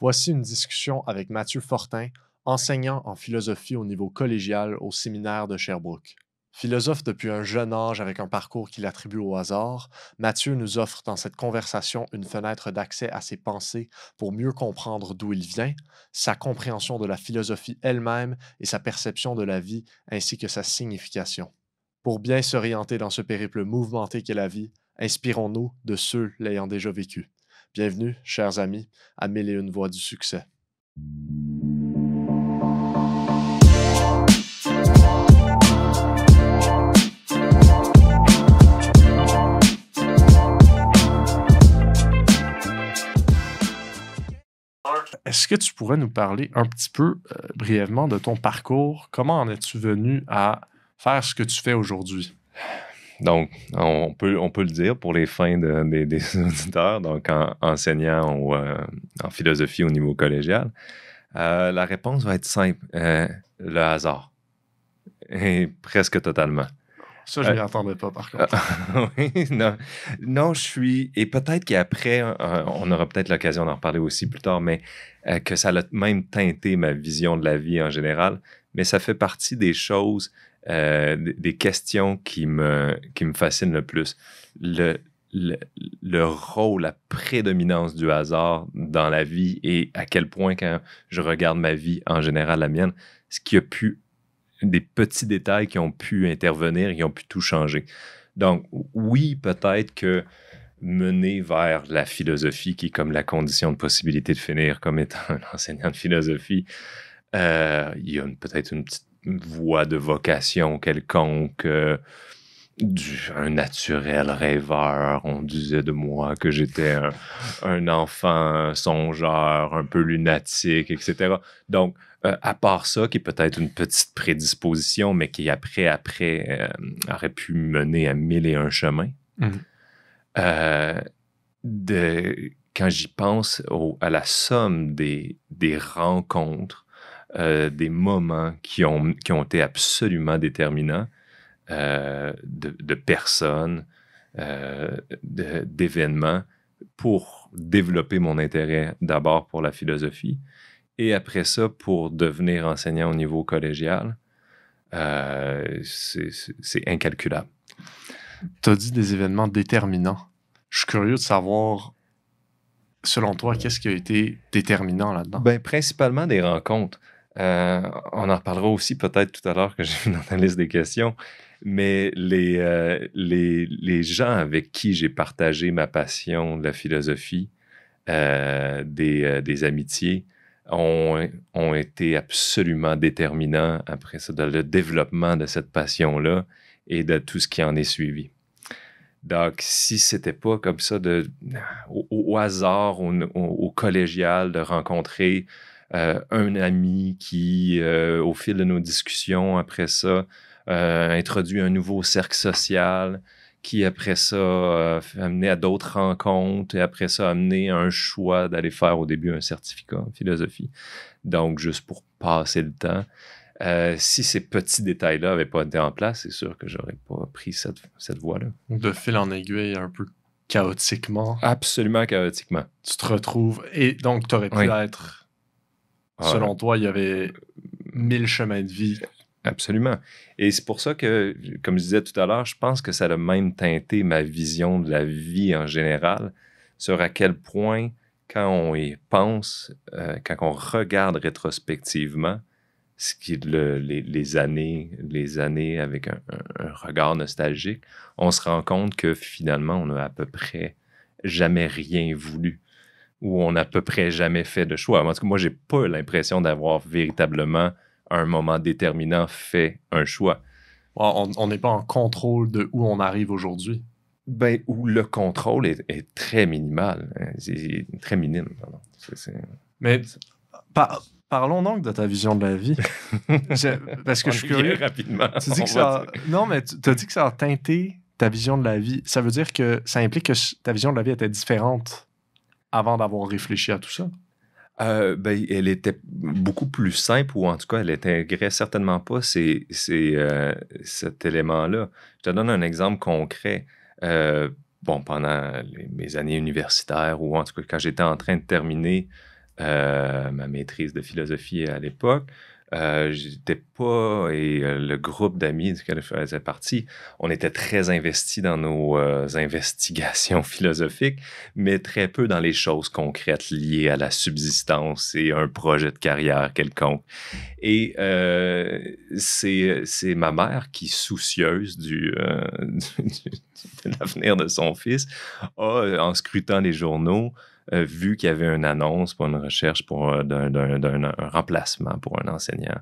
Voici une discussion avec Mathieu Fortin, enseignant en philosophie au niveau collégial au séminaire de Sherbrooke. Philosophe depuis un jeune âge avec un parcours qu'il attribue au hasard, Mathieu nous offre dans cette conversation une fenêtre d'accès à ses pensées pour mieux comprendre d'où il vient, sa compréhension de la philosophie elle-même et sa perception de la vie ainsi que sa signification. Pour bien s'orienter dans ce périple mouvementé qu'est la vie, inspirons-nous de ceux l'ayant déjà vécu. Bienvenue, chers amis, à Mille et une voies du succès. Est-ce que tu pourrais nous parler un petit peu brièvement de ton parcours? Comment en es-tu venu à faire ce que tu fais aujourd'hui? Donc, on peut le dire pour les fins des auditeurs, donc enseignant en philosophie au niveau collégial. La réponse va être simple, le hasard. Et presque totalement. Ça, je ne m'y attendais pas, par contre. Oui, non, je suis... Et peut-être qu'après, on aura peut-être l'occasion d'en reparler aussi plus tard, mais que ça a même teinté ma vision de la vie en général. Mais ça fait partie des choses, des questions qui me fascinent le plus. Le rôle, la prédominance du hasard dans la vie et à quel point, quand je regarde ma vie en général, la mienne, ce qui a pu... des petits détails qui ont pu intervenir, qui ont pu tout changer. Donc, oui, peut-être que mener vers la philosophie, qui est comme la condition de possibilité de finir comme étant un enseignant de philosophie, il y a peut-être une petite voie de vocation quelconque, un naturel rêveur. On disait de moi que j'étais un enfant songeur, un peu lunatique, etc. Donc, à part ça, qui est peut-être une petite prédisposition, mais qui après aurait pu mener à mille et un chemins. Quand j'y pense à la somme des rencontres, des moments qui ont été absolument déterminants, de personnes, d'événements pour développer mon intérêt d'abord pour la philosophie et après ça pour devenir enseignant au niveau collégial, c'est incalculable. Tu as dit des événements déterminants. Je suis curieux de savoir, selon toi, qu'est-ce qui a été déterminant là-dedans? Ben, principalement des rencontres. On en reparlera aussi peut-être tout à l'heure que j'ai vu dans la liste des questions, mais les gens avec qui j'ai partagé ma passion de la philosophie, des amitiés, ont été absolument déterminants après ça, dans le développement de cette passion-là et de tout ce qui en est suivi. Donc, si c'était pas comme ça, au hasard, au collégial, de rencontrer un ami qui, au fil de nos discussions, après ça, introduit un nouveau cercle social, qui après ça a amené à d'autres rencontres, et après ça a amené à un choix d'aller faire au début un certificat en philosophie. Donc, juste pour passer le temps. Si ces petits détails-là n'avaient pas été en place, c'est sûr que j'aurais pas pris cette voie-là. De fil en aiguille, un peu chaotiquement. Absolument chaotiquement. Tu te retrouves... Et donc, tu aurais pu être... Selon toi, il y avait 1000 chemins de vie. Absolument. Et c'est pour ça que, comme je disais tout à l'heure, je pense que ça a même teinté ma vision de la vie en général, sur à quel point, quand on y pense, quand on regarde rétrospectivement, ce qui est les années avec un regard nostalgique, on se rend compte que finalement, on n'a à peu près jamais rien voulu, ou on n'a à peu près jamais fait de choix. En tout cas, moi, j'ai pas l'impression d'avoir véritablement, à un moment déterminant, fait un choix. On n'est pas en contrôle de où on arrive aujourd'hui. Ben, où le contrôle est très minimal. C'est très minime, pardon. Mais parlons donc de ta vision de la vie. Parce que je suis curieux. Rapidement. Tu dis que ça... Non, mais tu as dit que ça a teinté ta vision de la vie. Ça veut dire que ça implique que ta vision de la vie était différente avant d'avoir réfléchi à tout ça? Ben, elle était beaucoup plus simple, ou en tout cas, elle n'intégrait certainement pas cet élément-là. Je te donne un exemple concret. Pendant mes années universitaires, ou en tout cas quand j'étais en train de terminer ma maîtrise de philosophie à l'époque. J'étais pas, et le groupe d'amis duquel je faisais partie, on était très investis dans nos investigations philosophiques, mais très peu dans les choses concrètes liées à la subsistance et un projet de carrière quelconque. Et c'est ma mère qui, soucieuse de l'avenir de son fils, a, en scrutant les journaux, vu qu'il y avait une annonce pour une recherche d'un remplacement pour un enseignant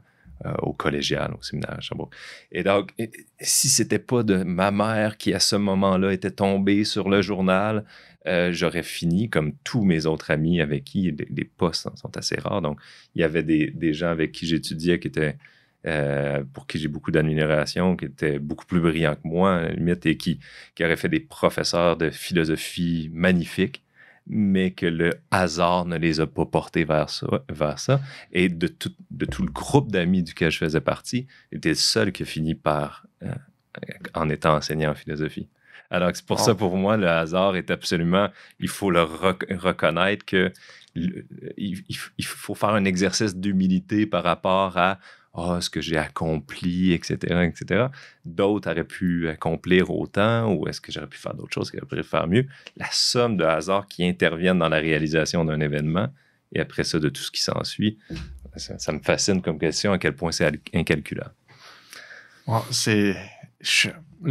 au collégial, au séminaire à Sherbrooke. Et donc, si c'était pas de ma mère qui, à ce moment-là, était tombée sur le journal, j'aurais fini comme tous mes autres amis avec qui les postes sont assez rares. Donc, il y avait des gens avec qui j'étudiais qui étaient, pour qui j'ai beaucoup d'admiration, qui étaient beaucoup plus brillants que moi, à la limite, et qui auraient fait des professeurs de philosophie magnifiques, mais que le hasard ne les a pas portés vers ça. Et de tout le groupe d'amis duquel je faisais partie, j'étais le seul qui a fini par, en étant enseignant en philosophie. Alors c'est pour ça, pour moi, le hasard est absolument... Il faut le reconnaître que il faut faire un exercice d'humilité par rapport à ce que j'ai accompli, etc., etc. D'autres auraient pu accomplir autant, ou est-ce que j'aurais pu faire d'autres choses qui auraient pu faire mieux? La somme de hasards qui interviennent dans la réalisation d'un événement, et après ça, de tout ce qui s'ensuit, ça me fascine comme question, à quel point c'est incalculable. Là,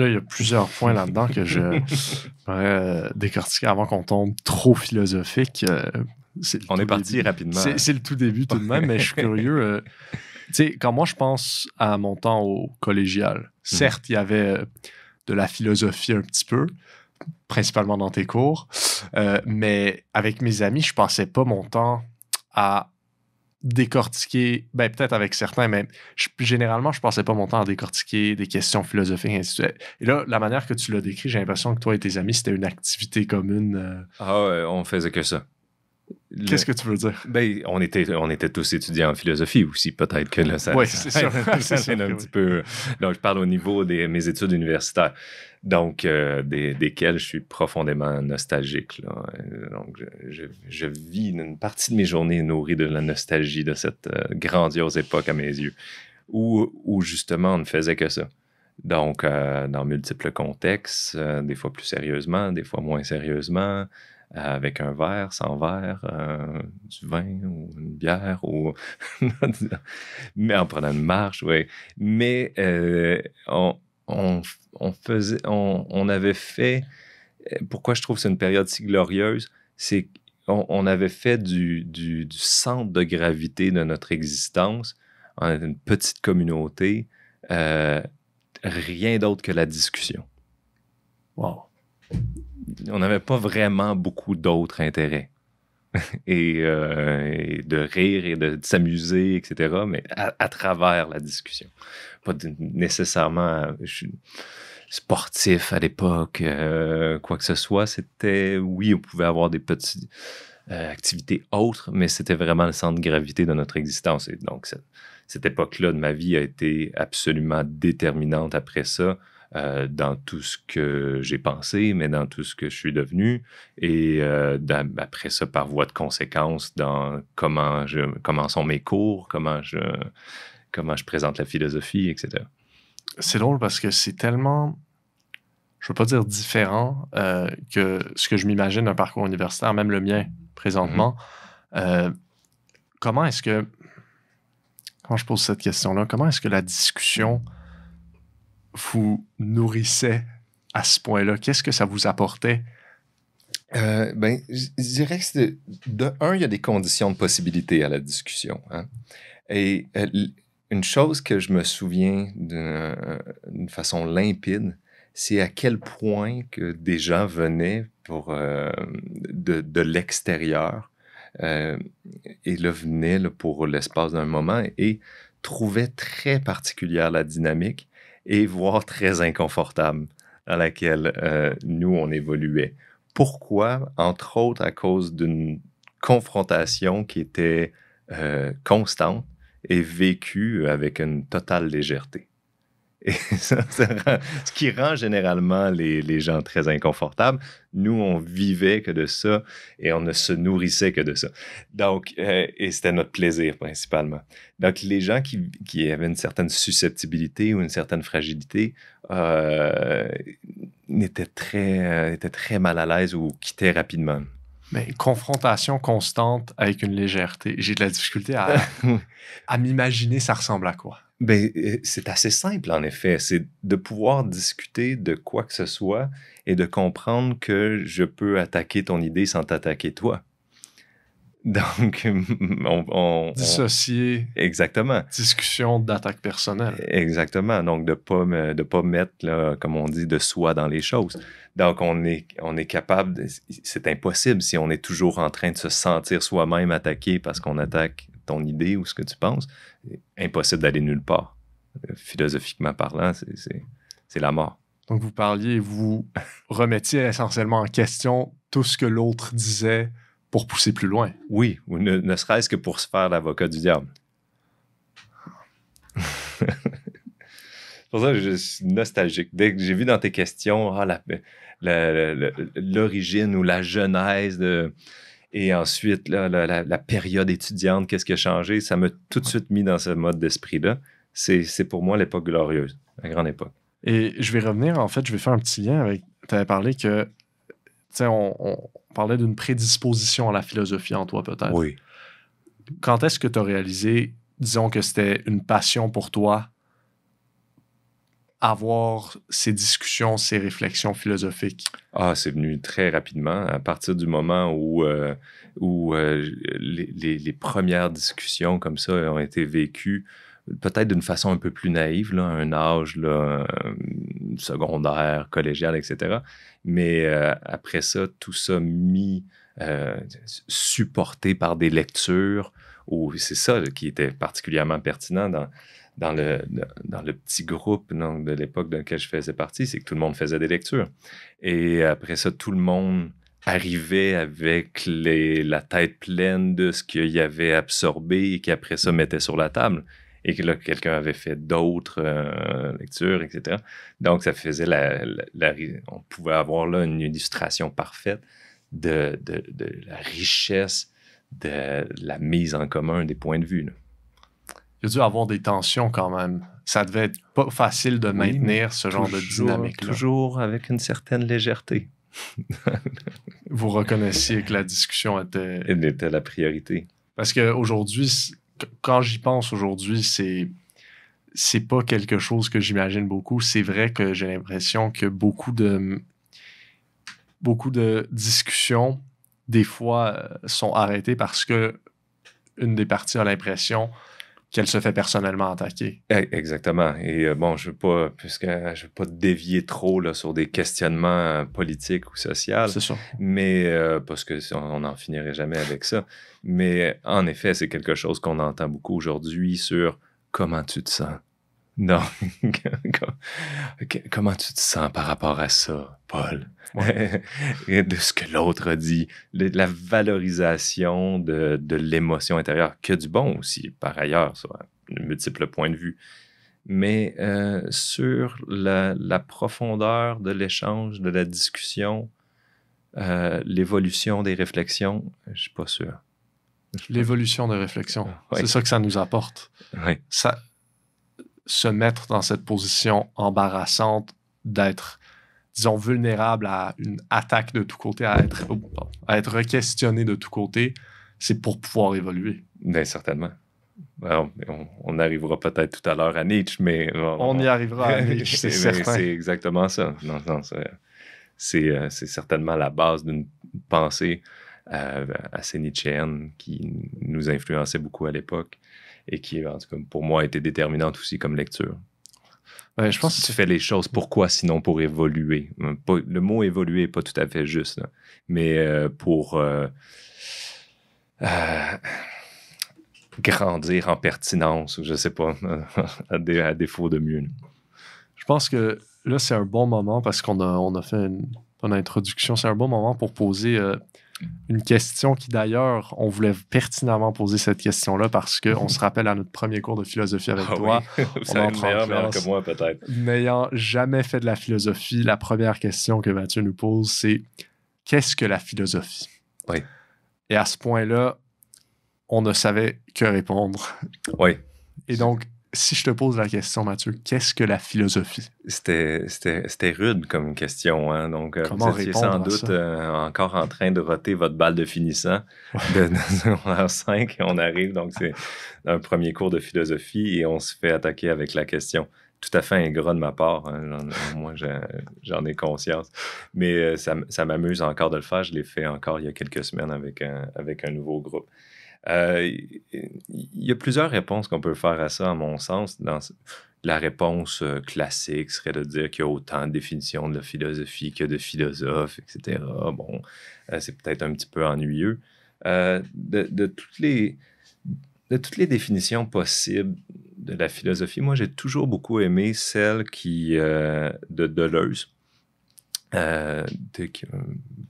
il y a plusieurs points là-dedans que je pourrais décortiquer avant qu'on tombe trop philosophique. On est parti rapidement. C'est le tout début tout de même, mais je suis curieux. Tu sais, quand moi, je pense à mon temps au collégial, certes, il y avait de la philosophie un petit peu, principalement dans tes cours, mais avec mes amis, je passais pas mon temps à décortiquer, ben peut-être avec certains, mais généralement, je passais pas mon temps à décortiquer des questions philosophiques, et ainsi de suite. Et là, la manière que tu l'as décrit, j'ai l'impression que toi et tes amis, c'était une activité commune. On faisait que ça. Qu'est-ce que tu veux dire? Ben, on était tous étudiants en philosophie aussi, peut-être que là, ça... Oui, c'est sûr. C'est un petit peu... Donc, je parle au niveau de mes études universitaires, donc desquelles je suis profondément nostalgique, là. Donc, je vis une partie de mes journées nourries de la nostalgie de cette grandiose époque à mes yeux, où justement, on ne faisait que ça. Donc, dans multiples contextes, des fois plus sérieusement, des fois moins sérieusement, avec un verre, sans verre, du vin ou une bière, ou mais en prenant une marche, oui. Mais on avait fait... Pourquoi je trouve que c'est une période si glorieuse, c'est qu'on avait fait du centre de gravité de notre existence, on était une petite communauté, rien d'autre que la discussion. Wow. On n'avait pas vraiment beaucoup d'autres intérêts. et de rire et de s'amuser, etc., mais à travers la discussion. Pas nécessairement... Je suis sportif à l'époque, quoi que ce soit. C'était... Oui, on pouvait avoir des petites activités autres, mais c'était vraiment le centre de gravité de notre existence. Et donc, cette époque-là de ma vie a été absolument déterminante après ça, dans tout ce que j'ai pensé, mais dans tout ce que je suis devenu, et après ça, par voie de conséquence, dans comment sont mes cours, comment je présente la philosophie, etc. C'est drôle parce que c'est tellement, je veux pas dire différent, que ce que je m'imagine d'un parcours universitaire, même le mien présentement. Comment est-ce que, quand je pose cette question-là, comment est-ce que la discussion vous nourrissait à ce point-là? Qu'est-ce que ça vous apportait? Je dirais que il y a des conditions de possibilité à la discussion, hein? Et une chose que je me souviens d'une façon limpide, c'est à quel point que des gens venaient de l'extérieur, et là venaient pour l'espace d'un moment et trouvaient très particulière la dynamique, et voire très inconfortable, dans laquelle nous, on évoluait. Pourquoi? Entre autres, à cause d'une confrontation qui était constante et vécue avec une totale légèreté. Et ce qui rend généralement les gens très inconfortables. Nous, on vivait que de ça et on ne se nourrissait que de ça. Donc, et c'était notre plaisir principalement. Donc, les gens qui avaient une certaine susceptibilité ou une certaine fragilité étaient très mal à l'aise ou quittaient rapidement. Mais confrontation constante avec une légèreté. J'ai de la difficulté à m'imaginer ça ressemble à quoi. Ben, c'est assez simple, en effet. C'est de pouvoir discuter de quoi que ce soit et de comprendre que je peux attaquer ton idée sans t'attaquer toi. Donc, dissocier. Exactement. Discussion d'attaque personnelle. Exactement. Donc, de pas mettre, là, comme on dit, de soi dans les choses. Donc, on est capable, c'est impossible si on est toujours en train de se sentir soi-même attaqué parce qu'on attaque ton idée ou ce que tu penses. Impossible d'aller nulle part. Philosophiquement parlant, c'est la mort. Donc, vous remettiez essentiellement en question tout ce que l'autre disait pour pousser plus loin. Oui, ou ne serait-ce que pour se faire l'avocat du diable. C'est pour ça que je suis nostalgique. Dès que j'ai vu dans tes questions l'origine ou la genèse et ensuite la période étudiante, qu'est-ce qui a changé, ça m'a tout de suite mis dans ce mode d'esprit-là. C'est pour moi l'époque glorieuse, la grande époque. Et je vais revenir, en fait, je vais faire un petit lien avec... Tu avais parlé que, tu sais, on parlait d'une prédisposition à la philosophie en toi, peut-être. Oui. Quand est-ce que tu as réalisé, disons que c'était une passion pour toi, avoir ces discussions, ces réflexions philosophiques? Ah, c'est venu très rapidement, à partir du moment où les premières discussions comme ça ont été vécues, peut-être d'une façon un peu plus naïve, là, à un âge là, secondaire, collégial, etc. Mais après ça, tout ça supporté par des lectures, c'est ça là, qui était particulièrement pertinent dans le petit groupe donc, de l'époque dans lequel je faisais partie, c'est que tout le monde faisait des lectures. Et après ça, tout le monde arrivait avec la tête pleine de ce qu'il avait absorbé et qu'après ça mettait sur la table. Et que là, quelqu'un avait fait d'autres lectures, etc. Donc, ça faisait on pouvait avoir là une illustration parfaite de la richesse de la mise en commun des points de vue. Là. Il y a dû avoir des tensions quand même. Ça devait être pas facile de maintenir ce genre de dynamique-là. Toujours avec une certaine légèreté. Vous reconnaissiez que la discussion était... Elle était la priorité. Parce qu'aujourd'hui, quand j'y pense aujourd'hui, c'est pas quelque chose que j'imagine beaucoup. C'est vrai que j'ai l'impression que beaucoup de discussions, des fois, sont arrêtées parce que une des parties a l'impression qu'elle se fait personnellement attaquer. Exactement. Et bon, je veux pas dévier trop là, sur des questionnements politiques ou sociaux. C'est ça. Mais parce qu'on n'en finirait jamais avec ça. Mais en effet, c'est quelque chose qu'on entend beaucoup aujourd'hui sur comment tu te sens. Non. Comment tu te sens par rapport à ça, Paul? Ouais. De ce que l'autre a dit. La valorisation de l'émotion intérieure, que du bon aussi, par ailleurs, sur de multiples points de vue. Mais sur la profondeur de l'échange, de la discussion, l'évolution des réflexions, je ne suis pas sûr. L'évolution des réflexions, ouais. C'est ça que ça nous apporte. Ouais. Ça... se mettre dans cette position embarrassante d'être, disons, vulnérable à une attaque de tous côtés, à être re-questionné de tous côtés, c'est pour pouvoir évoluer. Bien, certainement. Alors, on arrivera peut-être tout à l'heure à Nietzsche, mais... On y arrivera à Nietzsche, c'est certain. C'est exactement ça. Non, c'est certainement la base d'une pensée assez nietzschéenne qui nous influençait beaucoup à l'époque. Et qui, en tout cas, pour moi, a été déterminante aussi comme lecture. Ouais, je pense que tu fais les choses, pourquoi sinon pour évoluer? Le mot évoluer n'est pas tout à fait juste, là. Mais pour grandir en pertinence, je ne sais pas, à défaut de mieux. Je pense que là, c'est un bon moment parce qu'on a fait une introduction. C'est un bon moment pour poser Une question qui, d'ailleurs, on voulait pertinemment poser cette question-là parce qu'on se rappelle à notre premier cours de philosophie avec toi. Oui. Vous avez meilleur que moi, peut-être. N'ayant jamais fait de la philosophie, la première question que Mathieu nous pose, c'est « Qu'est-ce que la philosophie? » Oui. Et à ce point-là, on ne savait que répondre. Oui. Et donc, si je te pose la question, Mathieu, qu'est-ce que la philosophie? C'était rude comme question. Hein? Donc, comment vous étiez répondre sans doute encore en train de roter votre balle de finissant de secondaire 5. Et on arrive, donc c'est un premier cours de philosophie et on se fait attaquer avec la question. Tout à fait ingrat de ma part. Hein? Moi, j'en ai conscience. Mais ça m'amuse encore de le faire. Je l'ai fait encore il y a quelques semaines avec un nouveau groupe. Il y a plusieurs réponses qu'on peut faire à ça, à mon sens. La réponse classique serait de dire qu'il y a autant de définitions de la philosophie que de philosophes, etc. Bon, c'est peut-être un petit peu ennuyeux. De toutes les définitions possibles de la philosophie, moi, j'ai toujours beaucoup aimé celle de Deleuze,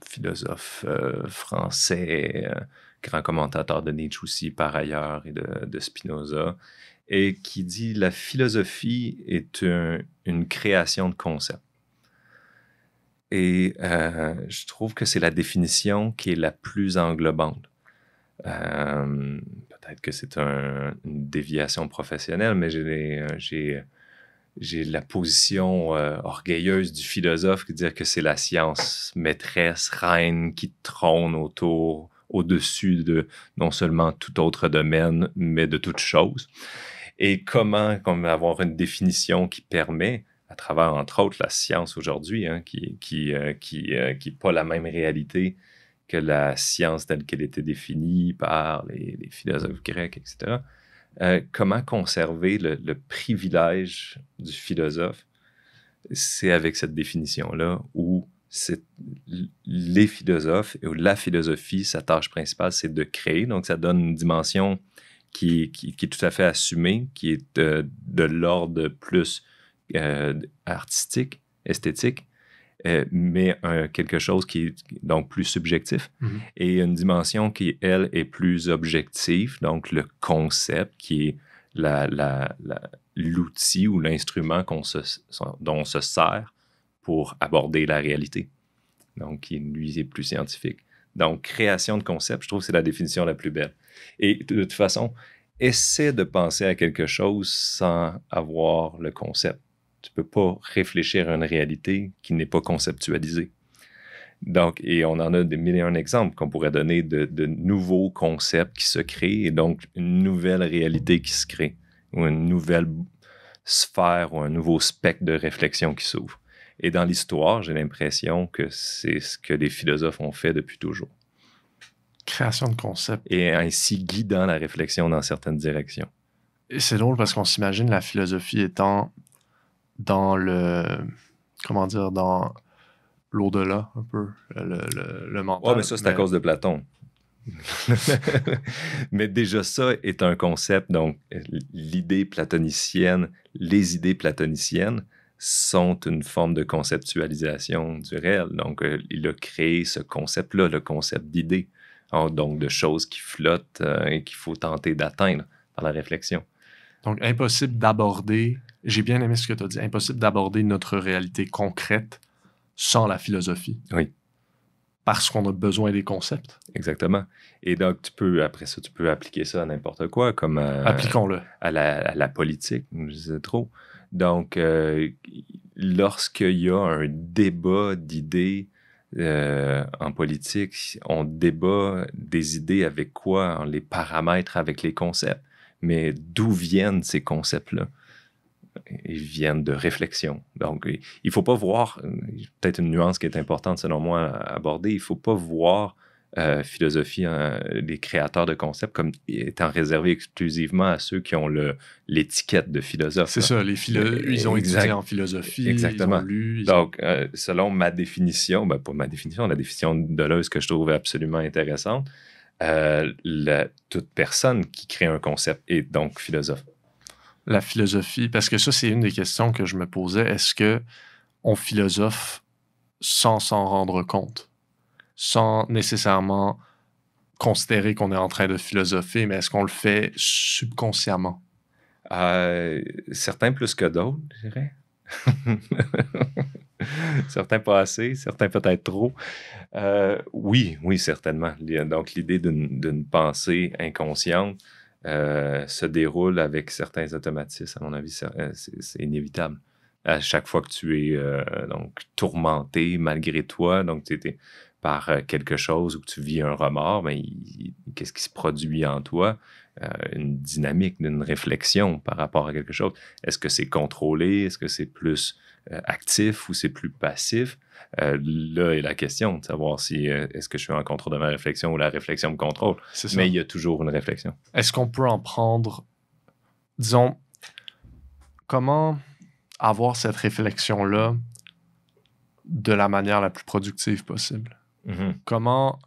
philosophe français, grand commentateur de Nietzsche aussi, par ailleurs, et de Spinoza, et qui dit « La philosophie est une création de concepts ». Et je trouve que c'est la définition qui est la plus englobante. Peut-être que c'est une déviation professionnelle, mais j'ai la position orgueilleuse du philosophe qui dit que c'est la science maîtresse, reine, qui trône au-dessus de non seulement tout autre domaine, mais de toute chose. Et comment avoir une définition qui permet, à travers, entre autres, la science aujourd'hui, hein, qui n'est pas la même réalité que la science telle qu'elle était définie par les philosophes grecs, etc., comment conserver le privilège du philosophe, c'est avec cette définition-là où les philosophes ou la philosophie, sa tâche principale, c'est de créer. Donc, ça donne une dimension qui est tout à fait assumée, qui est de l'ordre plus artistique, esthétique, mais quelque chose qui est donc plus subjectif, et une dimension qui, elle, est plus objective, donc le concept qui est l'outil ou l'instrument dont on se sert pour aborder la réalité. Donc, qui, lui, est plus scientifique. Donc, création de concept, je trouve que c'est la définition la plus belle. Et de toute façon, essaie de penser à quelque chose sans avoir le concept. Tu ne peux pas réfléchir à une réalité qui n'est pas conceptualisée. Donc, et on en a des millions d'exemples qu'on pourrait donner de nouveaux concepts qui se créent et donc une nouvelle réalité qui se crée ou une nouvelle sphère ou un nouveau spectre de réflexion qui s'ouvre. Et dans l'histoire, j'ai l'impression que c'est ce que les philosophes ont fait depuis toujours. Création de concepts. Et ainsi guidant la réflexion dans certaines directions. Et c'est drôle parce qu'on s'imagine la philosophie étant dans dans l'au-delà, un peu, le mental. Ouais, mais ça, c'est à cause de Platon. Mais déjà, ça est un concept. Donc, les idées platoniciennes sont une forme de conceptualisation du réel. Donc, il a créé ce concept-là, le concept d'idée. Donc, de choses qui flottent et qu'il faut tenter d'atteindre par la réflexion. Donc, impossible d'aborder, j'ai bien aimé ce que tu as dit, impossible d'aborder notre réalité concrète sans la philosophie. Oui. Parce qu'on a besoin des concepts. Exactement. Et donc, après ça, tu peux appliquer ça à n'importe quoi, comme appliquons-le. À la politique, je disais trop. Donc, lorsqu'il y a un débat d'idées en politique, on débat des idées avec quoi? Les paramètres avec les concepts. Mais d'où viennent ces concepts-là? Ils viennent de réflexion. Donc, il ne faut pas voir, peut-être une nuance qui est importante selon moi à aborder, il ne faut pas voir philosophie, les créateurs de concepts, comme étant réservé exclusivement à ceux qui ont l'étiquette de philosophe. C'est ça, ils ont étudié en philosophie, exactement. Ils ont lu. Donc, selon ma définition, pas ma définition, la définition de Deleuze que je trouve absolument intéressante, toute personne qui crée un concept est donc philosophe. La philosophie, parce que ça, c'est une des questions que je me posais. Est-ce qu'on philosophe sans s'en rendre compte? sans nécessairement considérer qu'on est en train de philosopher, mais est-ce qu'on le fait subconsciemment? Certains plus que d'autres, je dirais. Certains pas assez, certains peut-être trop. Oui, certainement. Donc, l'idée d'une pensée inconsciente se déroule avec certains automatismes. À mon avis, c'est inévitable. À chaque fois que tu es donc tourmenté malgré toi, donc tu es par quelque chose ou que tu vis un remords, ben, qu'est-ce qui se produit en toi? Une dynamique, d'une réflexion par rapport à quelque chose. Est-ce que c'est contrôlé? Est-ce que c'est plus actif ou c'est plus passif? Là est la question de savoir si est-ce que je suis en contrôle de ma réflexion ou la réflexion me contrôle. Mais il y a toujours une réflexion. Est-ce qu'on peut en prendre, disons, comment avoir cette réflexion-là de la manière la plus productive possible? Mm-hmm. Comment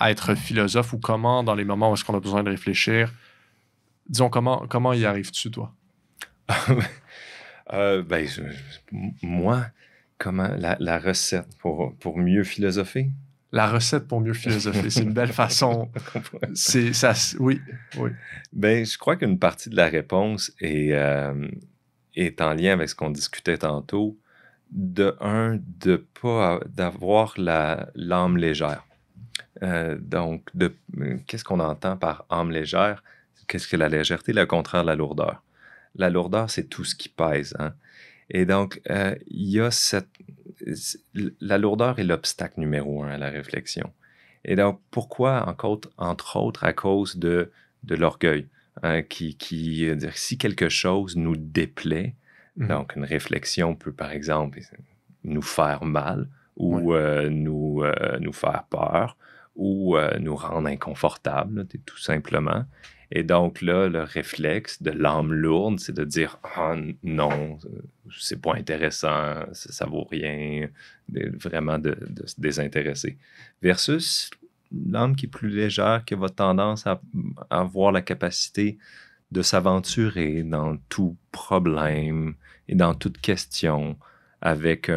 être philosophe ou comment, dans les moments où est-ce qu'on a besoin de réfléchir, disons, comment y arrives-tu, toi? Moi, comment la recette pour mieux philosopher? La recette pour mieux philosopher, c'est une belle façon. Oui. Ben, je crois qu'une partie de la réponse est en lien avec ce qu'on discutait tantôt. D'avoir l'âme légère. Donc, qu'est-ce qu'on entend par âme légère? Qu'est-ce que la légèreté? Le contraire de la lourdeur. La lourdeur, c'est tout ce qui pèse. Hein? Et donc, il y a la lourdeur est l'obstacle numéro 1 à la réflexion. Et donc, pourquoi? Entre autres, à cause de l'orgueil. Si quelque chose nous déplaît, donc une réflexion peut, par exemple, nous faire mal ou nous faire peur ou nous rendre inconfortables, tout simplement. Et donc là, le réflexe de l'âme lourde, c'est de dire « Ah non, c'est pas intéressant, ça vaut rien », vraiment de se désintéresser. Versus l'âme qui est plus légère, qui a tendance à avoir la capacité de s'aventurer dans tout problème et dans toute question avec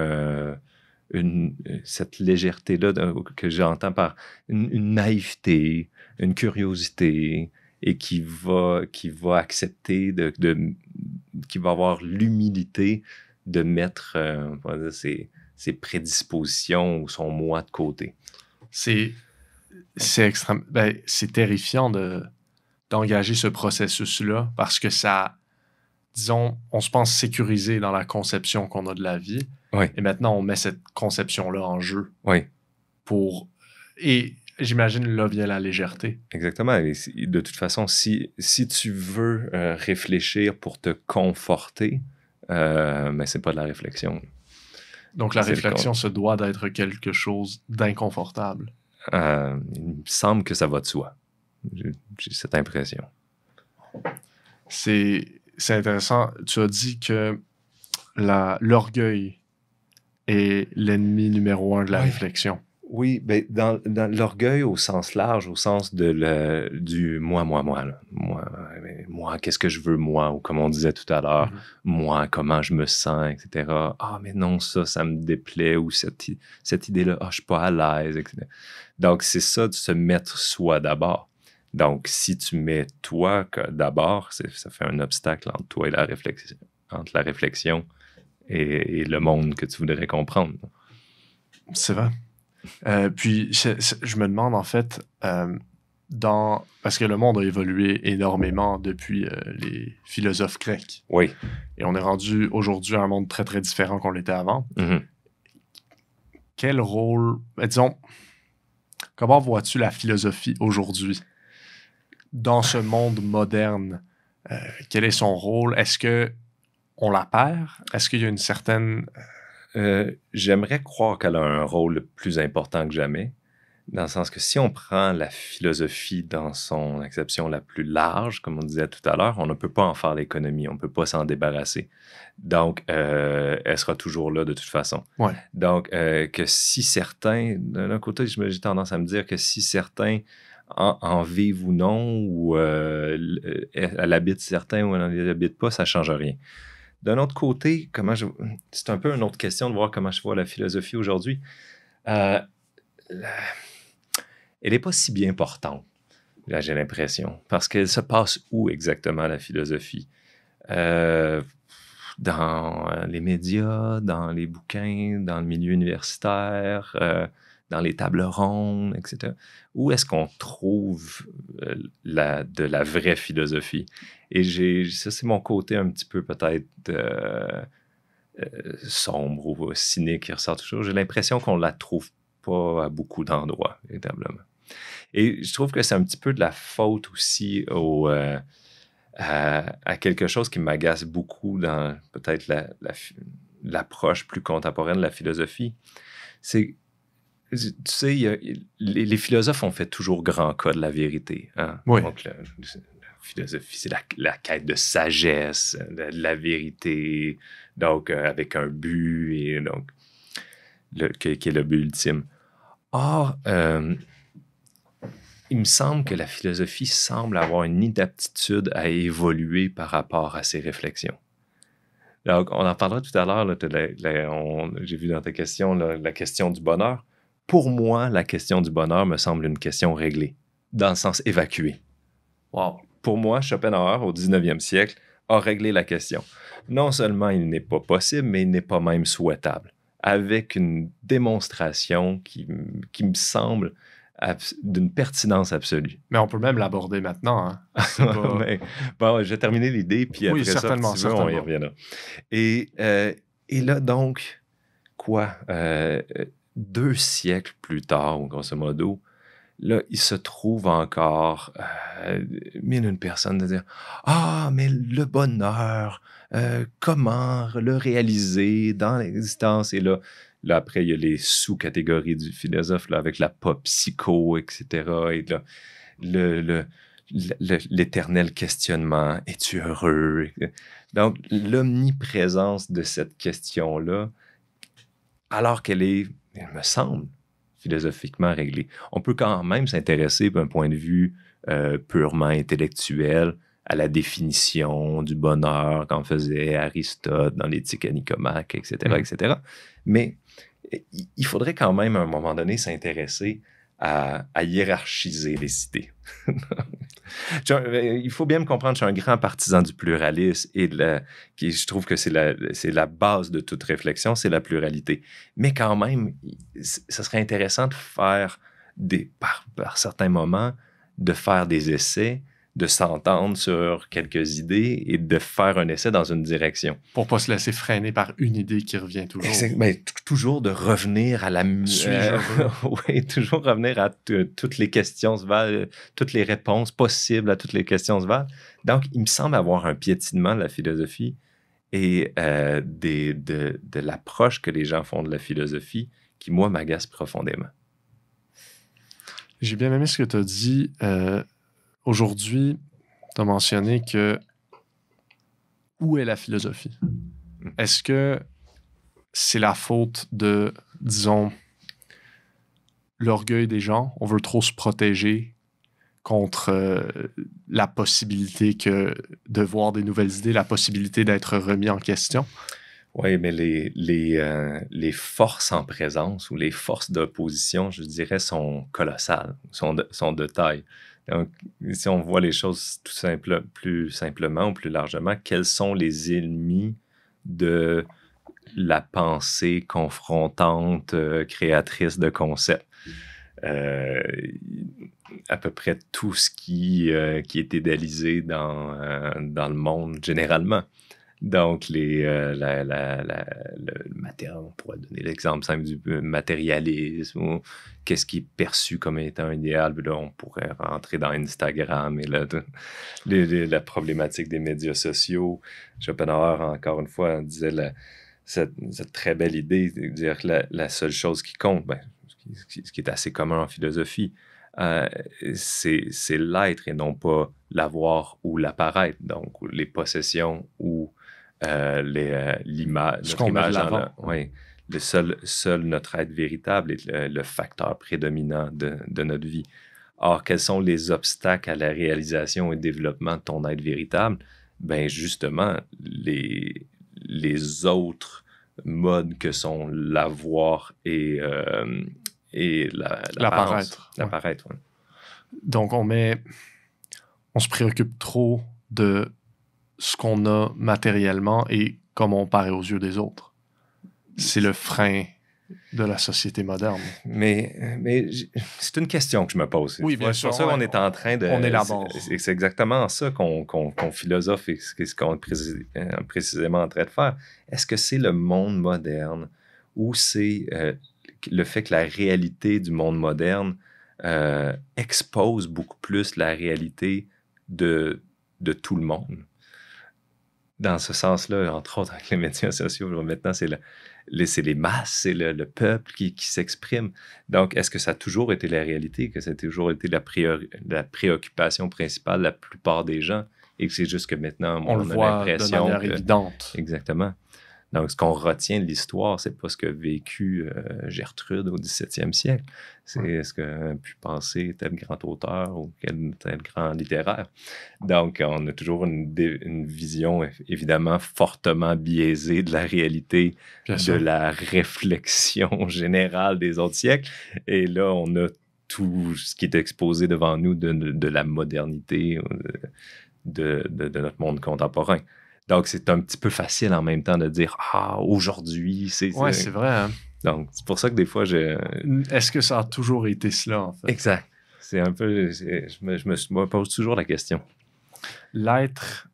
cette légèreté-là que j'entends par une naïveté, une curiosité, et qui va accepter, qui va avoir l'humilité de mettre ses prédispositions ou son moi de côté. C'est extrêmement... c'est terrifiant d'engager ce processus-là parce que ça, disons, on se pense sécurisé dans la conception qu'on a de la vie. Oui. Et maintenant, on met cette conception-là en jeu. Oui. Et j'imagine, là vient la légèreté. Exactement. Et de toute façon, si tu veux réfléchir pour te conforter, mais c'est pas de la réflexion. Donc, la réflexion se doit d'être quelque chose d'inconfortable. Il me semble que ça va de soi. J'ai cette impression. C'est intéressant. Tu as dit que l'orgueil est l'ennemi numéro 1 de la réflexion. Oui, ben dans l'orgueil au sens large, au sens du moi, là. Moi, qu'est-ce que je veux, moi, ou comme on disait tout à l'heure, moi, comment je me sens, etc. Ah, mais non, ça me déplaît, ou cette idée-là, je suis pas à l'aise, etc. Donc, c'est ça de se mettre soi d'abord. Donc, si tu mets toi d'abord, ça fait un obstacle entre toi et entre la réflexion et le monde que tu voudrais comprendre. C'est vrai. Puis, je me demande, en fait, parce que le monde a évolué énormément depuis les philosophes grecs. Oui. Et on est rendu aujourd'hui à un monde très, très différent qu'on l'était avant. Mm-hmm. Quel rôle, disons, comment vois-tu la philosophie aujourd'hui? Dans ce monde moderne, quel est son rôle? Est-ce qu'on la perd? Est-ce qu'il y a une certaine... J'aimerais croire qu'elle a un rôle plus important que jamais, dans le sens que si on prend la philosophie dans son acception la plus large, comme on disait tout à l'heure, on ne peut pas en faire l'économie, on ne peut pas s'en débarrasser. Donc, elle sera toujours là de toute façon. Ouais. Donc, que si certains, d'un côté, j'ai tendance à me dire que si certains en vivent ou non, ou elle habite certains ou elle n'en habite pas, ça ne change rien. D'un autre côté, c'est un peu une autre question de voir comment je vois la philosophie aujourd'hui. elle n'est pas si bien portante, là, j'ai l'impression. Parce qu'elle se passe où exactement, la philosophie? Dans les médias, dans les bouquins, dans le milieu universitaire, dans les tables rondes, etc. Où est-ce qu'on trouve de la vraie philosophie? Et ça, c'est mon côté un petit peu peut-être sombre ou cynique qui ressort toujours. J'ai l'impression qu'on ne la trouve pas à beaucoup d'endroits, véritablement. Et je trouve que c'est un petit peu de la faute aussi à quelque chose qui m'agace beaucoup dans peut-être l'approche plus contemporaine de la philosophie. C'est, tu sais, les philosophes ont fait toujours grand cas de la vérité. Hein? Oui. Donc, la philosophie, c'est la quête de sagesse, de la vérité, donc avec un but, et donc, qui est le but ultime. Or, il me semble que la philosophie semble avoir une inaptitude à évoluer par rapport à ses réflexions. Donc, on en parlera tout à l'heure. J'ai vu dans ta question la question du bonheur. Pour moi, la question du bonheur me semble une question réglée, dans le sens évacué. Wow. Pour moi, Schopenhauer, au 19e siècle, a réglé la question. Non seulement il n'est pas possible, mais il n'est pas même souhaitable, avec une démonstration qui me semble d'une pertinence absolue. Mais on peut même l'aborder maintenant. Hein. Pas... Mais, bon, je vais terminer l'idée, puis après ça, si tu veux, on y reviendra. Et là, donc, quoi? 2 siècles plus tard, grosso modo, là, il se trouve encore mille une personne de dire « Ah, mais le bonheur, comment le réaliser dans l'existence? » Et là, après, il y a les sous-catégories du philosophe là, avec la pop psycho, etc. Et là, l'éternel questionnement, es-tu heureux? Donc, l'omniprésence de cette question-là, alors qu'elle est, il me semble, philosophiquement réglée. On peut quand même s'intéresser d'un point de vue purement intellectuel à la définition du bonheur qu'en faisait Aristote dans l'Éthique à Nicomaque, etc., etc. Mais il faudrait quand même, à un moment donné, s'intéresser à hiérarchiser les idées. Il faut bien me comprendre, je suis un grand partisan du pluralisme et je trouve que c'est la base de toute réflexion, c'est la pluralité. Mais quand même, ça serait intéressant de faire par certains moments, de faire des essais, de s'entendre sur quelques idées et de faire un essai dans une direction. Pour ne pas se laisser freiner par une idée qui revient toujours. Mais toujours de revenir à la... oui, toujours revenir à toutes les questions se valent, toutes les réponses possibles à toutes les questions se valent. Donc, il me semble avoir un piétinement de la philosophie et de l'approche que les gens font de la philosophie qui, moi, m'agace profondément. J'ai bien aimé ce que tu as dit. Aujourd'hui, tu as mentionné que où est la philosophie? Est-ce que c'est la faute de, disons, l'orgueil des gens? On veut trop se protéger contre la possibilité de voir des nouvelles idées, la possibilité d'être remis en question? Oui, mais les forces en présence ou les forces d'opposition, je dirais, sont colossales, sont de taille. Donc, si on voit les choses plus simplement ou plus largement, quels sont les ennemis de la pensée confrontante, créatrice de concepts? À peu près tout ce qui est idéalisé dans le monde généralement. Donc, on pourrait donner l'exemple simple du matérialisme, ou qu'est-ce qui est perçu comme étant un idéal. Puis là, on pourrait rentrer dans Instagram et là, la problématique des médias sociaux. Schopenhauer, encore une fois, disait cette très belle idée de dire que la seule chose qui compte, ce qui est assez commun en philosophie, c'est l'être et non pas l'avoir ou l'apparaître. Donc, les possessions ou l'image, notre image de l'avant. Oui, seul notre être véritable est le facteur prédominant de notre vie. Or, quels sont les obstacles à la réalisation et développement de ton être véritable? Ben justement, les autres modes que sont l'avoir et et L'apparaître. L'apparaître, ouais. Donc, on se préoccupe trop de ce qu'on a matériellement et comment on paraît aux yeux des autres. C'est le frein de la société moderne. Mais c'est une question que je me pose. Oui, bien sûr. sûr. C'est pour ça qu'on est en train de... On élabore. C'est exactement ça qu'on philosophe et ce qu'on est précisément en train de faire. Est-ce que c'est le monde moderne ou c'est le fait que la réalité du monde moderne expose beaucoup plus la réalité de tout le monde? Dans ce sens-là, entre autres avec les médias sociaux, maintenant, c'est les masses, c'est le peuple qui s'exprime. Donc, est-ce que ça a toujours été la réalité, que ça a toujours été la préoccupation principale de la plupart des gens et que c'est juste que maintenant, on le voit de manière évidente. Exactement. Donc, ce qu'on retient de l'histoire, c'est pas ce qu'a vécu Gertrude au 17e siècle. C'est ce qu'a pu penser tel grand auteur ou tel grand littéraire. Donc, on a toujours une vision, évidemment, fortement biaisée de la réalité, de la réflexion générale des autres siècles. Et là, on a tout ce qui est exposé devant nous de la modernité, de notre monde contemporain. Donc, c'est un petit peu facile en même temps de dire « Ah, aujourd'hui, c'est... » Oui, c'est vrai. Hein? Donc, c'est pour ça que des fois, Est-ce que ça a toujours été cela, en fait? Exact. C'est un peu... Je me pose toujours la question. L'être...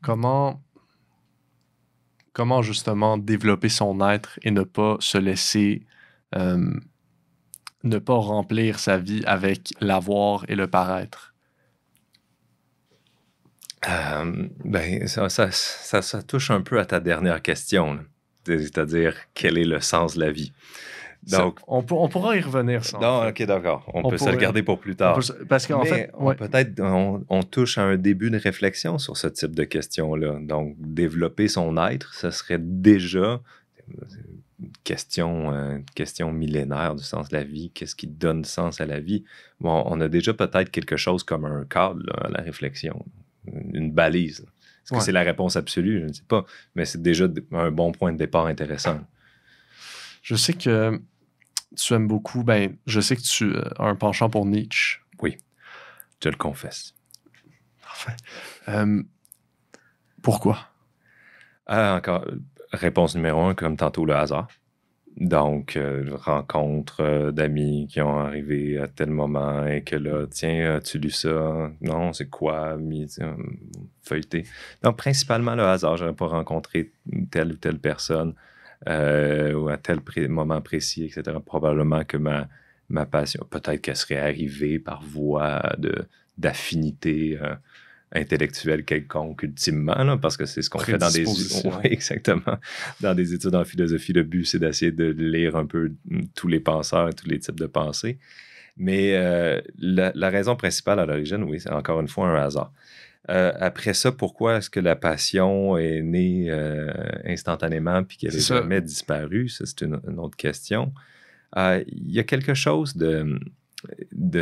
Comment justement développer son être et ne pas se laisser... ne pas remplir sa vie avec l'avoir et le paraître? Ça touche un peu à ta dernière question, là. C'est-à-dire quel est le sens de la vie. Donc, on pourra y revenir, ça. Non, ok, d'accord. On peut se le garder pour plus tard. Parce qu'en fait, peut-être on touche à un début de réflexion sur ce type de questions-là. Donc, développer son être, ce serait déjà une question millénaire du sens de la vie. Qu'est-ce qui donne sens à la vie? Bon, on a déjà peut-être quelque chose comme un cadre là, à la réflexion. Une balise. Est-ce que c'est la réponse absolue? Je ne sais pas. Mais c'est déjà un bon point de départ intéressant. Je sais que tu aimes beaucoup... je sais que tu as un penchant pour Nietzsche. Oui, je le confesse. Parfait. Pourquoi? Encore, réponse numéro 1, comme tantôt, le hasard. Donc, rencontre d'amis qui ont arrivé à tel moment et que là, tiens, as-tu lu ça? Non, c'est quoi? Feuilleté. Donc, principalement le hasard. Je n'aurais pas rencontré telle ou telle personne ou à tel moment précis, etc. Probablement que ma passion, peut-être qu'elle serait arrivée par voie d'affinité intellectuelle quelconque ultimement, là, parce que c'est ce qu'on fait dans des... Oui, exactement. Dans des études en philosophie, le but, c'est d'essayer de lire un peu tous les penseurs et tous les types de pensées. Mais la raison principale à l'origine, oui, c'est encore une fois un hasard. Après ça, pourquoi est-ce que la passion est née instantanément puis qu'elle n'est jamais disparue? Ça, c'est une autre question. Il y a quelque chose de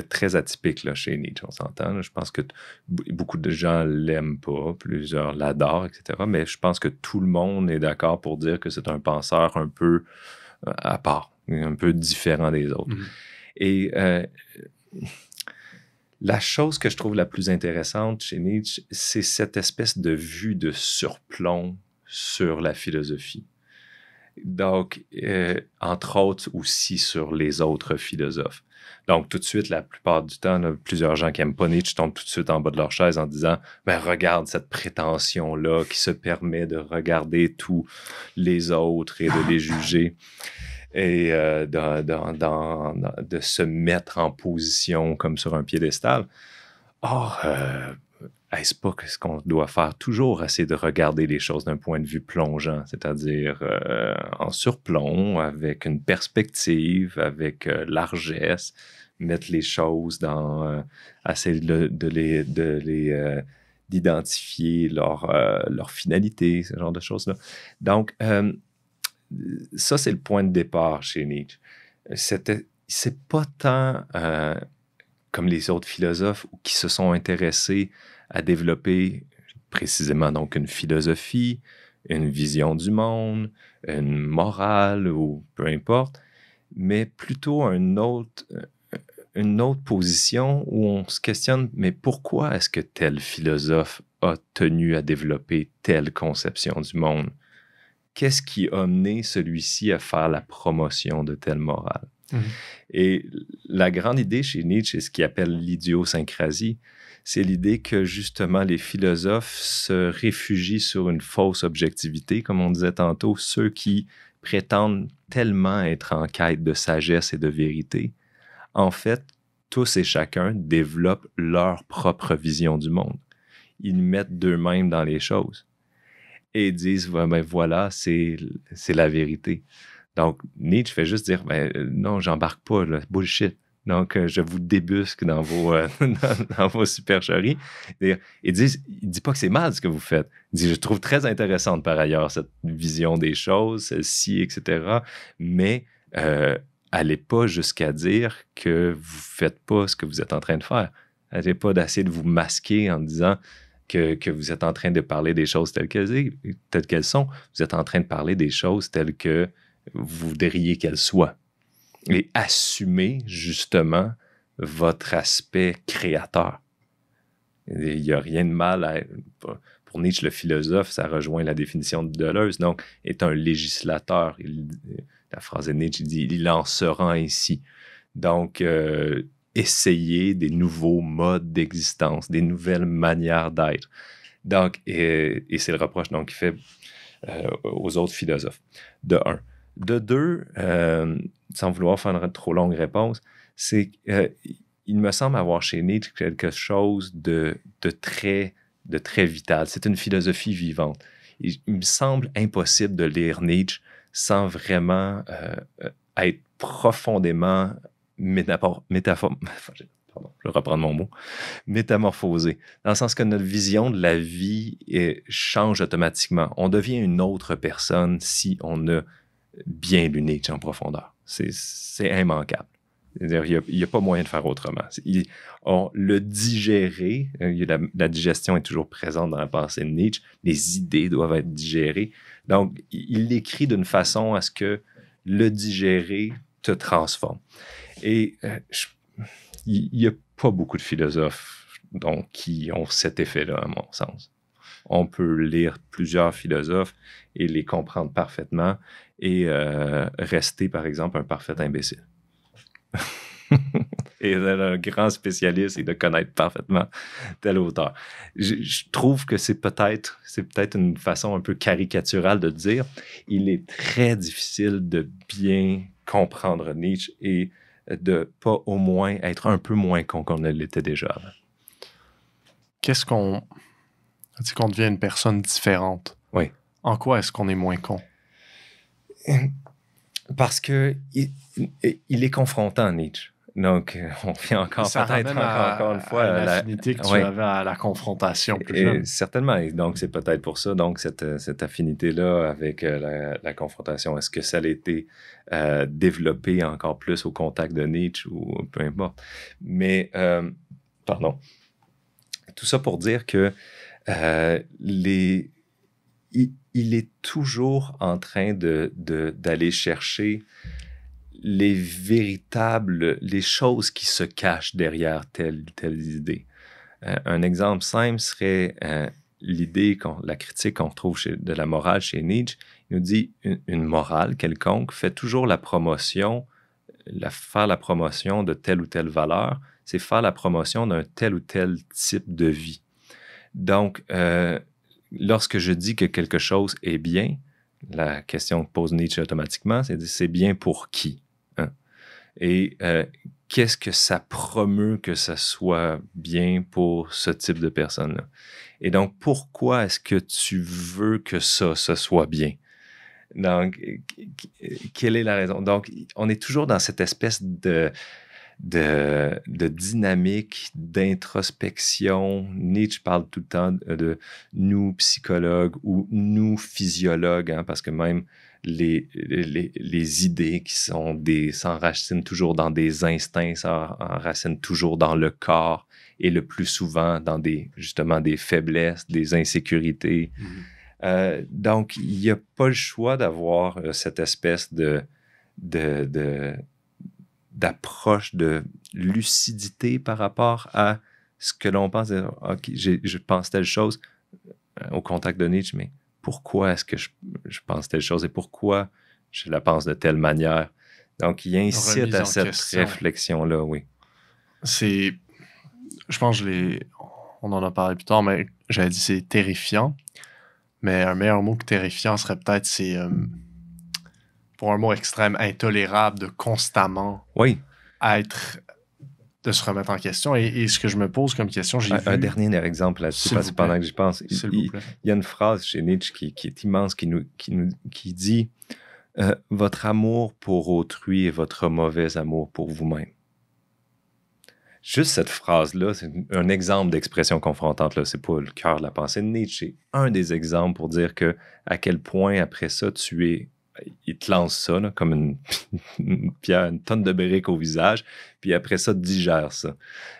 très atypique là, chez Nietzsche, on s'entend. Là. Je pense que beaucoup de gens l'aiment pas, plusieurs l'adorent, etc. Mais je pense que tout le monde est d'accord pour dire que c'est un penseur un peu à part, un peu différent des autres. Mm-hmm. Et la chose que je trouve la plus intéressante chez Nietzsche, c'est cette espèce de vue de surplomb sur la philosophie. Donc, entre autres aussi sur les autres philosophes. Donc, tout de suite, la plupart du temps, là, plusieurs gens qui n'aiment pas Nietzsche tombent tout de suite en bas de leur chaise en disant « Ben, regarde cette prétention-là qui se permet de regarder tous les autres et de les juger et de se mettre en position comme sur un piédestal. » Or, est-ce pas ce qu'on doit faire toujours, essayer de regarder les choses d'un point de vue plongeant, c'est-à-dire en surplomb, avec une perspective, avec largesse, mettre les choses dans... essayer d'identifier leur finalité, ce genre de choses-là. Donc, ça, c'est le point de départ chez Nietzsche. C'est pas tant comme les autres philosophes qui se sont intéressés à développer précisément donc une philosophie, une vision du monde, une morale ou peu importe, mais plutôt une autre position où on se questionne, mais pourquoi est-ce que tel philosophe a tenu à développer telle conception du monde? Qu'est-ce qui a amené celui-ci à faire la promotion de telle morale? Et la grande idée chez Nietzsche, c'est ce qu'il appelle l'idiosyncrasie, c'est l'idée que justement les philosophes se réfugient sur une fausse objectivité, comme on disait tantôt, ceux qui prétendent tellement être en quête de sagesse et de vérité. En fait, tous et chacun développent leur propre vision du monde. Ils mettent d'eux-mêmes dans les choses et disent, ben voilà, c'est la vérité. Donc, Nietzsche fait juste dire, ben non, j'embarque pas, là, bullshit. Donc, je vous débusque dans dans vos supercheries. Il dit pas que c'est mal ce que vous faites. Il dit, je trouve très intéressante par ailleurs cette vision des choses, celle-ci, etc. Mais allez pas jusqu'à dire que vous faites pas ce que vous êtes en train de faire. Allez pas d'essayer de vous masquer en disant que vous êtes en train de parler des choses telles qu'elles sont. Vous êtes en train de parler des choses telles que vous voudriez qu'elles soient. Et assumer justement votre aspect créateur. Il n'y a rien de mal à... Pour Nietzsche, le philosophe, ça rejoint la définition de Deleuze, donc est un législateur. La phrase de Nietzsche, il dit « il en sera ainsi ». Donc, essayer des nouveaux modes d'existence, des nouvelles manières d'être. Donc, et c'est le reproche qu'il fait aux autres philosophes, de un. De deux, sans vouloir faire une trop longue réponse, c'est il me semble avoir chez Nietzsche quelque chose de très vital. C'est une philosophie vivante. Il me semble impossible de lire Nietzsche sans vraiment être profondément métamorphosé, dans le sens que notre vision de la vie change automatiquement. On devient une autre personne si on a bien lu Nietzsche en profondeur. C'est immanquable. C'est-à-dire, il n'y a pas moyen de faire autrement. Le digérer, la digestion est toujours présente dans la pensée de Nietzsche, les idées doivent être digérées. Donc, il l'écrit d'une façon à ce que le digérer te transforme. Et il n'y a pas beaucoup de philosophes qui ont cet effet-là, à mon sens. On peut lire plusieurs philosophes et les comprendre parfaitement et rester, par exemple, un parfait imbécile. Et d'être un grand spécialiste et de connaître parfaitement tel auteur. Je trouve que c'est peut-être une façon un peu caricaturale de dire il est très difficile de bien comprendre Nietzsche et de pas au moins être un peu moins con qu'on ne l'était déjà avant. Qu'est-ce qu'on dit qu'on devient une personne différente? Oui. En quoi est-ce qu'on est moins con? Parce que il est confrontant, Nietzsche. Donc, on vient encore encore une fois à l'affinité que tu avais à la confrontation plus jeune. Certainement. Et donc, c'est peut-être pour ça, donc, cette affinité-là avec la confrontation. Est-ce que ça a été développé encore plus au contact de Nietzsche ou peu importe? Mais, pardon. Tout ça pour dire que il est toujours en train d'aller chercher les choses qui se cachent derrière telle ou telle idée. Un exemple simple serait la critique qu'on retrouve de la morale chez Nietzsche. Il nous dit une morale quelconque fait toujours faire la promotion de telle ou telle valeur, c'est faire la promotion d'un tel ou tel type de vie. Donc, lorsque je dis que quelque chose est bien, la question que pose Nietzsche automatiquement, c'est bien pour qui? Hein? Et qu'est-ce que ça promeut que ça soit bien pour ce type de personne-là? Et donc, pourquoi est-ce que tu veux que ça soit bien? Donc, quelle est la raison? Donc, on est toujours dans cette espèce de dynamique, d'introspection. Nietzsche parle tout le temps de nous psychologues ou nous physiologues, hein, parce que même les idées qui s'enracinent toujours dans des instincts, s'enracinent toujours dans le corps et le plus souvent dans justement des faiblesses, des insécurités. Donc, il n'y a pas le choix d'avoir cette espèce d'approche de lucidité par rapport à ce que l'on pense. OK, je pense telle chose au contact de Nietzsche, mais pourquoi est-ce que je pense telle chose et pourquoi je la pense de telle manière? Donc, il incite à cette réflexion-là, oui. Je pense que on en a parlé plus tard, mais j'avais dit c'est terrifiant. Mais un meilleur mot que terrifiant serait peut-être, pour un mot extrême, intolérable de constamment de se remettre en question. Et ce que je me pose comme question, un dernier exemple là-dessus, parce que pendant que j'y pense, il y a une phrase chez Nietzsche qui est immense, qui dit votre amour pour autrui est votre mauvais amour pour vous-même. Juste cette phrase-là, c'est un exemple d'expression confrontante. Là. C'est pas le cœur de la pensée de Nietzsche. C'est un des exemples pour dire à quel point, après ça, il te lance ça là, comme une pierre, une tonne de briques au visage, puis après ça, digère ça.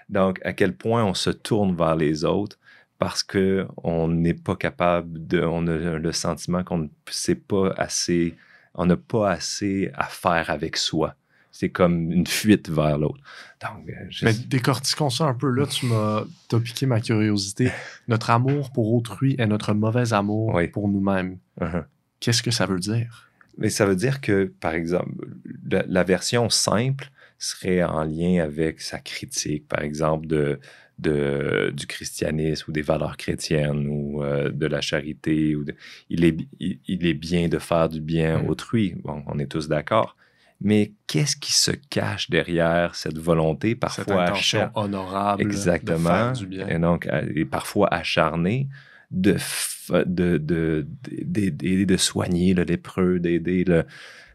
Donc, à quel point on se tourne vers les autres parce qu'on n'est pas capable on a le sentiment qu'on ne sait pas assez, on n'a pas assez à faire avec soi. C'est comme une fuite vers l'autre. Donc, Mais décortiquons ça un peu. Là, t'as piqué ma curiosité. Notre amour pour autrui est notre mauvais amour pour nous-mêmes. Uh-huh. Qu'est-ce que ça veut dire? Mais ça veut dire que, par exemple, la version simple serait en lien avec sa critique, par exemple, du christianisme ou des valeurs chrétiennes ou de la charité. Il est bien de faire du bien autrui. Bon, on est tous d'accord. Mais qu'est-ce qui se cache derrière cette volonté parfois cette intention honorable exactement, de faire du bien. Et donc, et parfois acharnée de soigner le lépreux, d'aider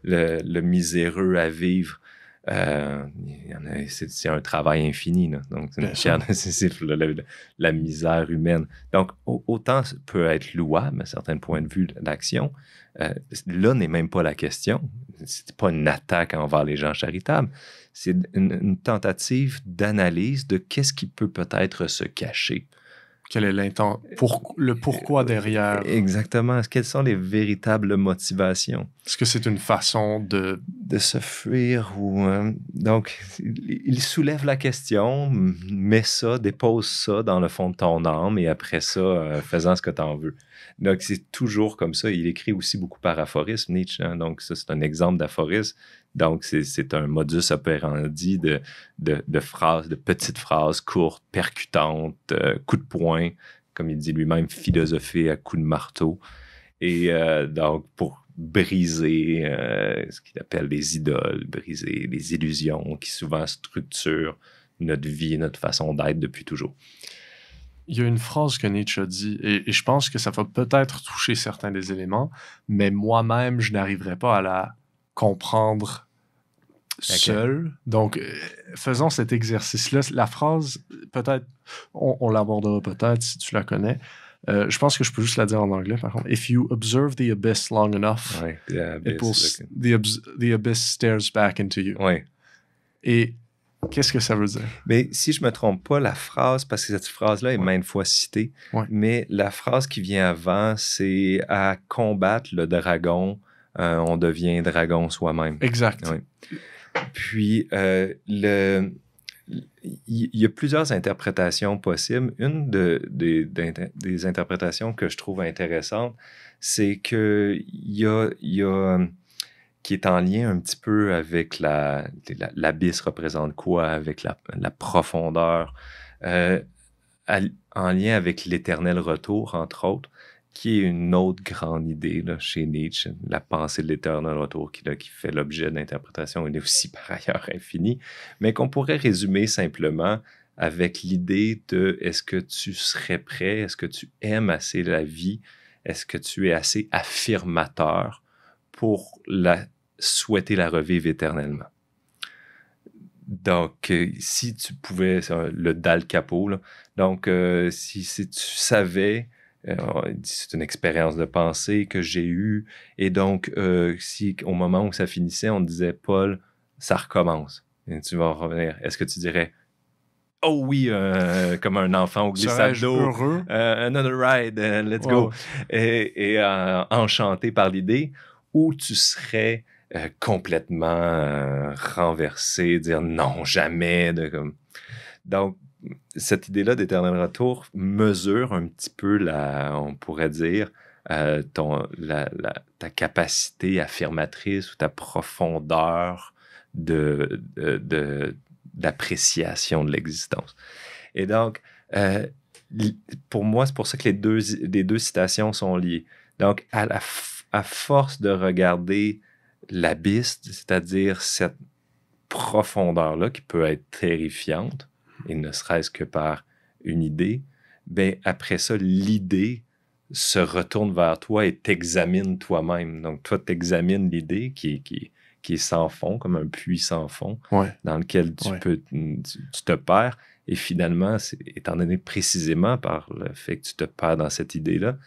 le miséreux à vivre. C'est un travail infini. Là. Donc, c'est la misère humaine. Donc, autant peut être louable à certains points de vue l'action. Là n'est même pas la question. C'est pas une attaque envers les gens charitables. C'est une tentative d'analyse de qu'est-ce qui peut peut-être se cacher. Quel est le pourquoi derrière? Exactement. Quelles sont les véritables motivations? Est-ce que c'est une façon de se fuir ou... donc, il soulève la question, dépose ça dans le fond de ton âme et après ça, faisant ce que tu en veux. Donc, c'est toujours comme ça. Il écrit aussi beaucoup par aphorisme, Nietzsche. Hein? Donc, ça, c'est un exemple d'aphorisme. Donc, c'est un modus operandi de phrases, de petites phrases courtes, percutantes, coups de poing, comme il dit lui-même, philosopher à coups de marteau. Et donc, pour briser ce qu'il appelle les idoles, briser les illusions qui souvent structurent notre vie, notre façon d'être depuis toujours. Il y a une phrase que Nietzsche a dit, et je pense que ça va peut-être toucher certains des éléments, mais moi-même, je n'arriverai pas à la comprendre seul. Donc, faisons cet exercice-là. La phrase, peut-être, on l'abordera peut-être si tu la connais. Je pense que je peux juste la dire en anglais, par contre. If you observe the abyss long enough, the abyss stares back into you. Ouais. Et qu'est-ce que ça veut dire? Mais si je me trompe pas, la phrase, parce que cette phrase-là est maintes fois citée, mais la phrase qui vient avant, c'est à combattre le dragon, on devient dragon soi-même. Exact. Ouais. Puis, il y a plusieurs interprétations possibles. Une des interprétations que je trouve intéressante, c'est qu'il y a qui est en lien un petit peu avec l'abysse représente quoi, avec la profondeur, en lien avec l'éternel retour, entre autres, qui est une autre grande idée là, chez Nietzsche, la pensée de l'éternel retour qui fait l'objet d'interprétation, il est aussi par ailleurs infini, mais qu'on pourrait résumer simplement avec l'idée de est-ce que tu serais prêt, est-ce que tu aimes assez la vie, est-ce que tu es assez affirmateur pour souhaiter la revivre éternellement. Donc, si tu pouvais, le Dal Capo, là, donc si tu savais, c'est une expérience de pensée que j'ai eue, et donc si au moment où ça finissait, on disait, Paul, ça recommence, et tu vas revenir, est-ce que tu dirais, oh oui, comme un enfant au glissade Serais-je d'eau. heureux? Another ride, let's Ouais, go. ouais. Et enchanté par l'idée, ou tu serais complètement renversé, dire non, jamais. Donc, cette idée-là d'éternel retour mesure un petit peu on pourrait dire, ta capacité affirmatrice ou ta profondeur d'appréciation de l'existence. Et donc, euh, pour moi, c'est pour ça que les deux citations sont liées. Donc, à force de regarder l'abysse, c'est-à-dire cette profondeur-là qui peut être terrifiante, et ne serait-ce que par une idée, ben après ça, l'idée se retourne vers toi et t'examine toi-même. Donc, toi, t'examines l'idée qui est sans fond, comme un puits sans fond, Ouais. dans lequel tu te perds. Et finalement, étant donné précisément par le fait que tu te perds dans cette idée-là,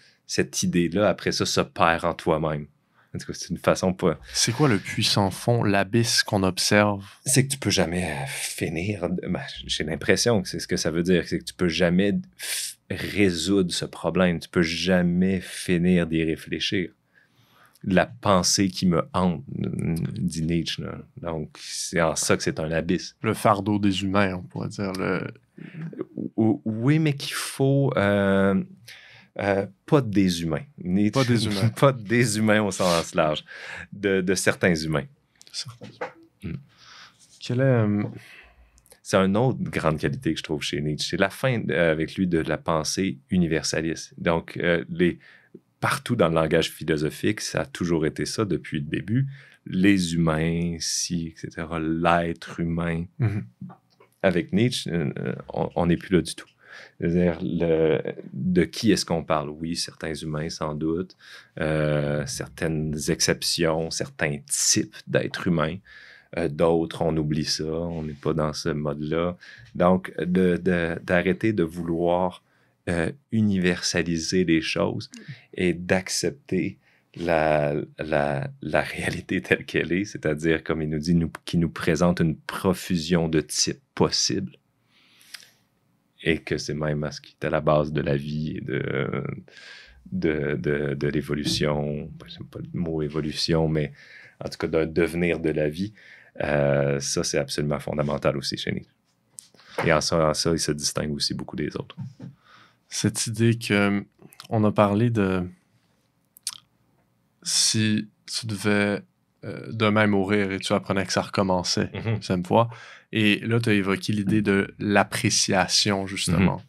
après ça, se perd en toi-même. En tout cas, c'est une façon pas... C'est quoi le puissant fond, l'abysse qu'on observe? C'est que tu peux jamais finir. Ben, j'ai l'impression que c'est ce que ça veut dire. C'est que tu peux jamais résoudre ce problème. Tu peux jamais finir d'y réfléchir. La pensée qui me hante, dit Nietzsche. Là. Donc, c'est en ça que c'est un abysse. Le fardeau des humains, on pourrait dire. Oui, mais qu'il faut... pas des humains. Nietzsche, Pas des humains. pas des humains au sens large. De certains humains. Quelle est... C'est une autre grande qualité que je trouve chez Nietzsche. C'est la fin avec lui de la pensée universaliste. Donc, partout dans le langage philosophique, ça a toujours été ça depuis le début. Les humains, etc. L'être humain. Mm-hmm. Avec Nietzsche, on n'est plus là du tout. C'est-à-dire, de qui est-ce qu'on parle? Oui, certains humains, sans doute, certaines exceptions, certains types d'êtres humains. D'autres, on oublie ça, on n'est pas dans ce mode-là. Donc, d'arrêter de vouloir universaliser les choses et d'accepter la réalité telle qu'elle est, c'est-à-dire, comme il nous dit, qui nous présente une profusion de types possibles. Et que c'est même ce qui est à la base de la vie et de l'évolution. J'aime pas le mot évolution, mais en tout cas d'un devenir de la vie. Ça, c'est absolument fondamental aussi chez Nietzsche. Et en ça, il se distingue aussi beaucoup des autres. Cette idée qu'on a parlé de si tu devais demain mourir et tu apprenais que ça recommençait, deuxième fois. Et là, tu as évoqué l'idée de l'appréciation, justement.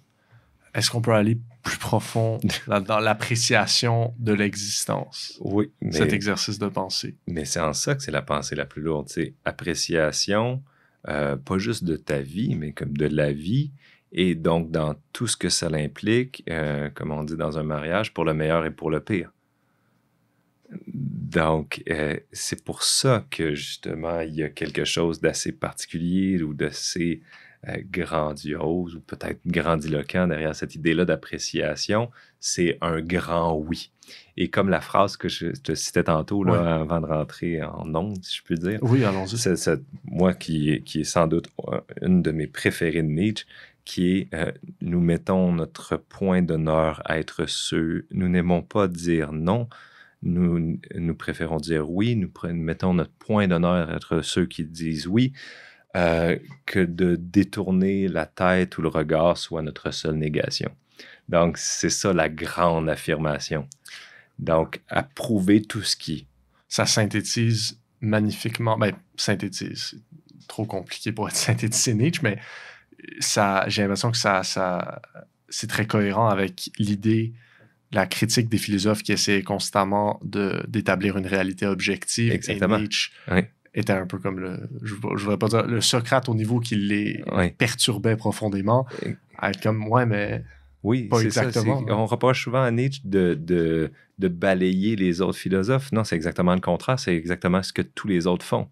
Est-ce qu'on peut aller plus profond dans l'appréciation de l'existence? Oui. Mais, cet exercice de pensée. Mais c'est en ça que c'est la pensée la plus lourde. C'est appréciation, pas juste de ta vie, mais comme de la vie. Et donc, dans tout ce que ça implique, comme on dit dans un mariage, pour le meilleur et pour le pire. Donc, c'est pour ça que, justement, il y a quelque chose d'assez particulier ou d'assez grandiose ou peut-être grandiloquent derrière cette idée-là d'appréciation. C'est un grand oui. Et comme la phrase que je te citais tantôt, là, avant de rentrer en ondes, si je peux dire. Oui, allons-y. Moi, qui est sans doute une de mes préférées de Nietzsche, qui est nous mettons notre point d'honneur à être ceux, nous n'aimons pas dire non, nous préférons dire oui, nous mettons notre point d'honneur à être ceux qui disent oui, que de détourner la tête ou le regard soit notre seule négation. Donc, c'est ça la grande affirmation. Donc, approuver tout ce qui... Ça synthétise magnifiquement... Ben, synthétise, c'est trop compliqué pour être synthétisé Nietzsche, mais j'ai l'impression que c'est très cohérent avec l'idée, la critique des philosophes qui essaient constamment d'établir une réalité objective. Exactement. Et Nietzsche était un peu comme je voudrais pas dire le Socrate au niveau qui les perturbait profondément. À être comme, mais oui, pas exactement. Ça, on reproche souvent à Nietzsche de balayer les autres philosophes. Non, c'est exactement le contraire. C'est exactement ce que tous les autres font,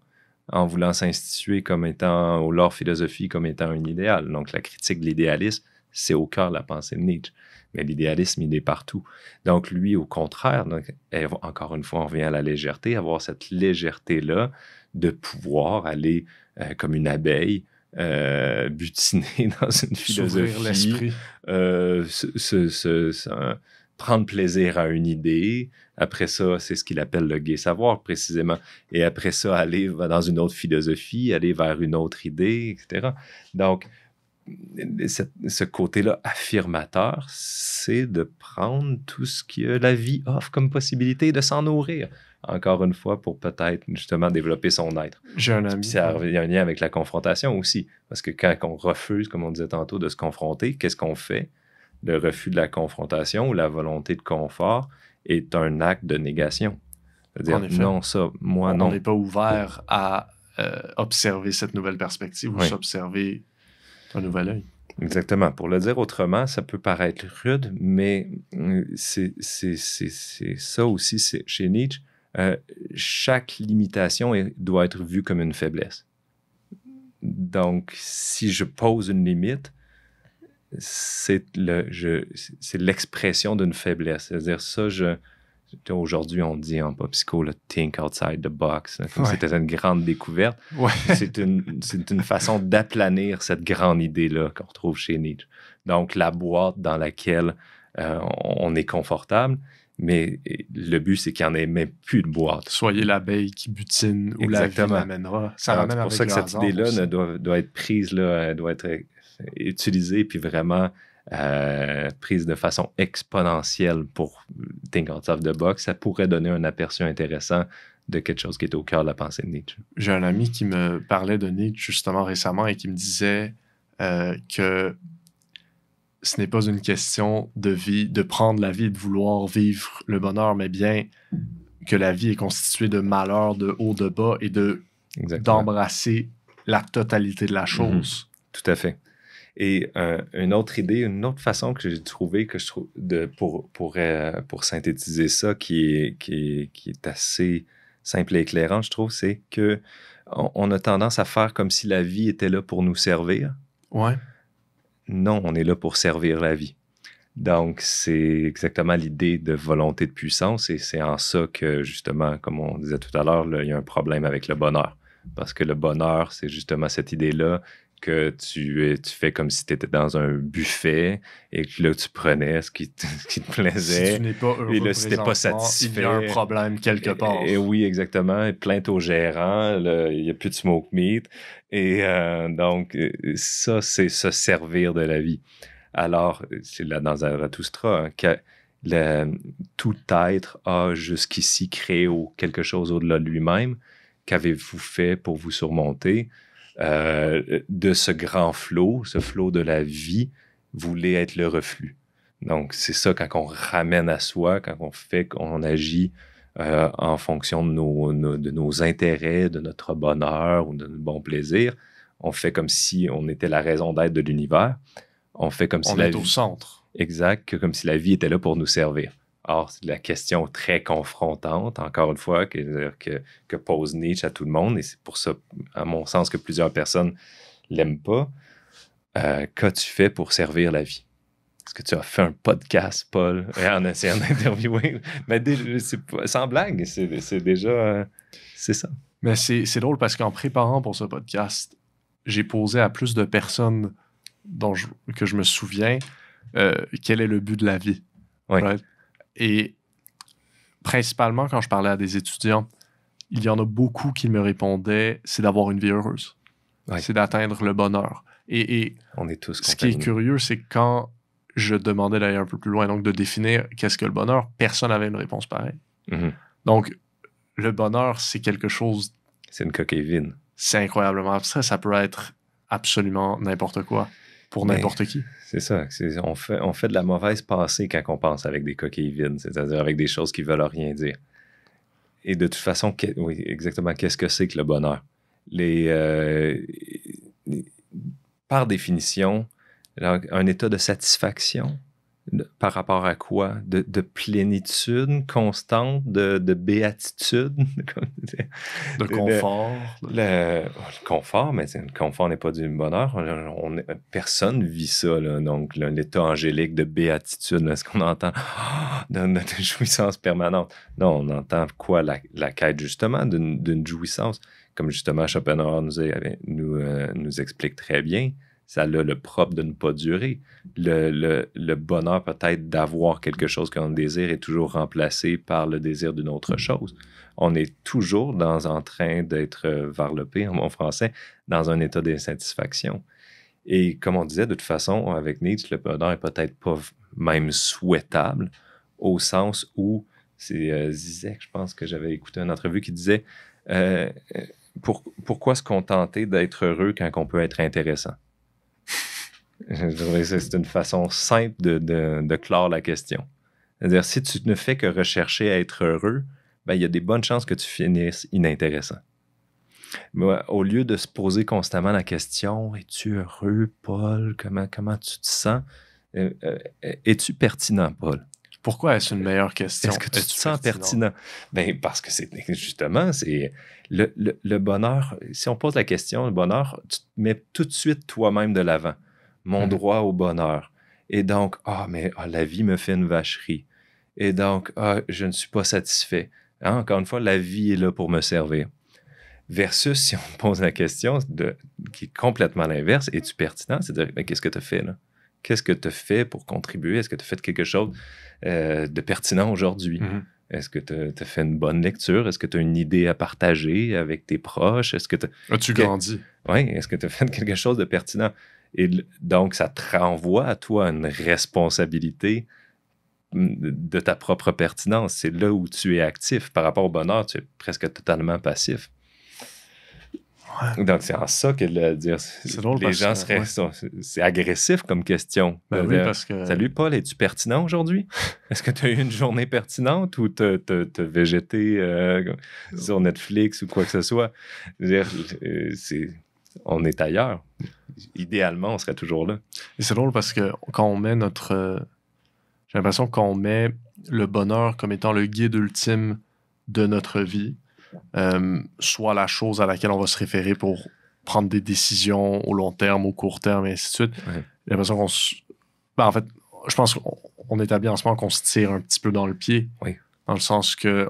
en voulant s'instituer comme étant, ou leur philosophie comme étant un idéal. Donc, la critique de l'idéalisme, c'est au cœur de la pensée de Nietzsche. Mais l'idéalisme, il est partout. Donc, lui, au contraire, encore une fois, on revient à la légèreté, avoir cette légèreté-là de pouvoir aller comme une abeille butiner dans une philosophie. S'ouvrir l'esprit. Prendre plaisir à une idée. Après ça, c'est ce qu'il appelle le gai savoir, précisément. Et après ça, aller dans une autre philosophie, aller vers une autre idée, etc. Donc, ce côté-là affirmateur, c'est de prendre tout ce que la vie offre comme possibilité de s'en nourrir. Encore une fois, pour peut-être justement développer son être. J'ai un ami. Il y a un lien avec la confrontation aussi. Parce que quand on refuse, comme on disait tantôt, de se confronter, qu'est-ce qu'on fait? Le refus de la confrontation ou la volonté de confort est un acte de négation. C'est-à-dire, non, ça, moi, non. On n'est pas ouvert à observer cette nouvelle perspective ou s'observer un nouvel œil. Exactement. Pour le dire autrement, ça peut paraître rude, mais c'est ça aussi, chez Nietzsche. Chaque limitation doit être vue comme une faiblesse. Donc, si je pose une limite, c'est l'expression d'une faiblesse. C'est-à-dire, ça, aujourd'hui, on dit en pop psycho, le think outside the box, comme c'était une grande découverte. Ouais. C'est une façon d'aplanir cette grande idée-là qu'on retrouve chez Nietzsche. Donc, la boîte dans laquelle on est confortable, mais le but, c'est qu'il n'y en ait même plus de boîte. Soyez l'abeille qui butine ou la vie l'amènera. C'est pour ça que cette idée-là doit être prise, là, doit être utilisée, puis vraiment prise de façon exponentielle pour Think Outside the Box. Ça pourrait donner un aperçu intéressant de quelque chose qui est au cœur de la pensée de Nietzsche. J'ai un ami qui me parlait de Nietzsche justement récemment et qui me disait que ce n'est pas une question de vie, de prendre la vie et de vouloir vivre le bonheur, mais bien que la vie est constituée de malheur, de haut, de bas et d'embrasser la totalité de la chose. Tout à fait. Et une autre idée, une autre façon que j'ai trouvé pour synthétiser ça, qui est assez simple et éclairant, je trouve, c'est que on a tendance à faire comme si la vie était là pour nous servir. Ouais. Non, on est là pour servir la vie. Donc, c'est exactement l'idée de volonté de puissance et c'est en ça que, justement, comme on disait tout à l'heure, il y a un problème avec le bonheur. Parce que le bonheur, c'est justement cette idée-là que tu fais comme si tu étais dans un buffet et que là, tu prenais ce qui te plaisait. Si tu n'es pas heureux et là, si tu n'es pas satisfait. Il y a un problème quelque part. Et oui, exactement. Plainte au gérant, là, il n'y a plus de smoke meat. Et donc, ça, c'est se servir de la vie. Alors, c'est là dans Zarathustra, hein, que tout être a jusqu'ici créé quelque chose au-delà de lui-même. Qu'avez-vous fait pour vous surmonter? De ce grand flot, ce flot de la vie, voulait être le reflux. Donc, c'est ça, quand on ramène à soi, quand on agit en fonction de nos intérêts, de notre bonheur ou de notre bon plaisir, on fait comme si on était la raison d'être de l'univers. On fait comme si on est au centre. Exact, comme si la vie était là pour nous servir. Or, c'est la question très confrontante, encore une fois, que pose Nietzsche à tout le monde, et c'est pour ça, à mon sens, que plusieurs personnes l'aiment pas. Qu'as-tu fait pour servir la vie? Est-ce que tu as fait un podcast, Paul, en essayant d'interviewer? Mais sans blague, c'est déjà... c'est ça. Mais c'est drôle parce qu'en préparant pour ce podcast, j'ai posé à plus de personnes que je me souviens quel est le but de la vie. Oui. Right? Et principalement, quand je parlais à des étudiants, il y en a beaucoup qui me répondaient, c'est d'avoir une vie heureuse. Ouais. C'est d'atteindre le bonheur. Et on est tous ce qui est curieux, c'est que quand je demandais d'aller un peu plus loin, donc de définir qu'est-ce que le bonheur, personne n'avait une réponse pareille. Mm-hmm. Donc, le bonheur, c'est quelque chose... C'est une coquille vide. C'est incroyablement abstrait. Ça peut être absolument n'importe quoi pour n'importe qui. C'est ça. On fait de la mauvaise pensée quand on pense avec des coquilles vides, c'est-à-dire avec des choses qui veulent rien dire. Et de toute façon, oui, exactement, qu'est-ce que c'est que le bonheur? Par définition, un état de satisfaction par rapport à quoi? De plénitude constante, de béatitude? De confort. Le confort, mais le confort n'est pas du bonheur. Personne vit ça, là. Donc, l'état angélique de béatitude, là, est-ce qu'on entend de jouissance permanente? Non, on entend quoi? La quête, justement, d'une jouissance. comme justement Schopenhauer nous explique très bien, ça a le propre de ne pas durer. Le bonheur peut-être d'avoir quelque chose qu'on désire est toujours remplacé par le désir d'une autre chose. On est toujours en train d'être varlopé, en bon français, dans un état d'insatisfaction. Et comme on disait, de toute façon, avec Nietzsche, le bonheur n'est peut-être pas même souhaitable, au sens où, c'est Zizek, je pense que j'avais écouté une entrevue qui disait pourquoi se contenter d'être heureux quand on peut être intéressant? Je dirais que c'est une façon simple de clore la question. C'est-à-dire, si tu ne fais que rechercher à être heureux, ben, il y a des bonnes chances que tu finisses inintéressant. Mais au lieu de se poser constamment la question « Es-tu heureux, Paul? Comment tu te sens? Es-tu pertinent, Paul? » Pourquoi est-ce une meilleure question? Est-ce que tu te sens pertinent? Ben, parce que c'est le bonheur. Si on pose la question, le bonheur, tu te mets tout de suite toi-même de l'avant. Mon droit au bonheur. Et donc, la vie me fait une vacherie. Et donc, je ne suis pas satisfait. Hein? Encore une fois, la vie est là pour me servir. Versus, si on pose la question qui est complètement l'inverse, es-tu pertinent? C'est-à-dire, qu'est-ce que tu as fait là? Qu'est-ce que tu as fait pour contribuer? Est-ce que tu as fait quelque chose de pertinent aujourd'hui? Mm-hmm. Est-ce que tu as fait une bonne lecture? Est-ce que tu as une idée à partager avec tes proches? As-tu grandi? Oui, est-ce que tu as fait quelque chose de pertinent? Et donc, ça te renvoie à toi une responsabilité de ta propre pertinence. C'est là où tu es actif. Par rapport au bonheur, tu es presque totalement passif. Ouais. Donc, c'est en ça que c'est drôle les gens seraient... C'est agressif comme question. Ben oui, parce que... Salut, Paul, es-tu pertinent aujourd'hui? Est-ce que tu as eu une journée pertinente ou t'as végété sur Netflix ou quoi que ce soit? On est ailleurs. Idéalement, on serait toujours là. Et c'est drôle parce que quand on met j'ai l'impression qu'on met le bonheur comme étant le guide ultime de notre vie, soit la chose à laquelle on va se référer pour prendre des décisions au long terme, au court terme, et ainsi de suite. Ouais. J'ai l'impression en fait, je pense qu'on établit en ce moment qu'on se tire un petit peu dans le pied. Oui. Dans le sens que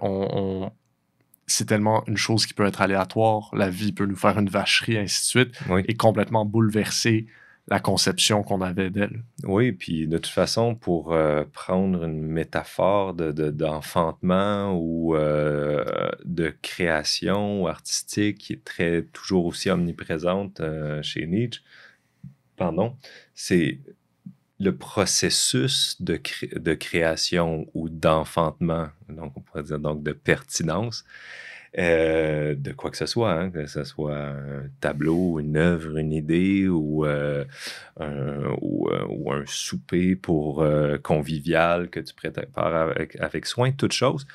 c'est tellement une chose qui peut être aléatoire, la vie peut nous faire une vacherie, et ainsi de suite, oui. Et complètement bouleverser la conception qu'on avait d'elle. Oui, puis de toute façon, pour prendre une métaphore d'enfantement ou de création artistique qui est toujours aussi omniprésente chez Nietzsche, c'est le processus de création ou d'enfantement, donc on pourrait dire donc de pertinence, de quoi que ce soit, hein, que ce soit un tableau, une œuvre, une idée ou un souper convivial que tu prépares avec soin, toute chose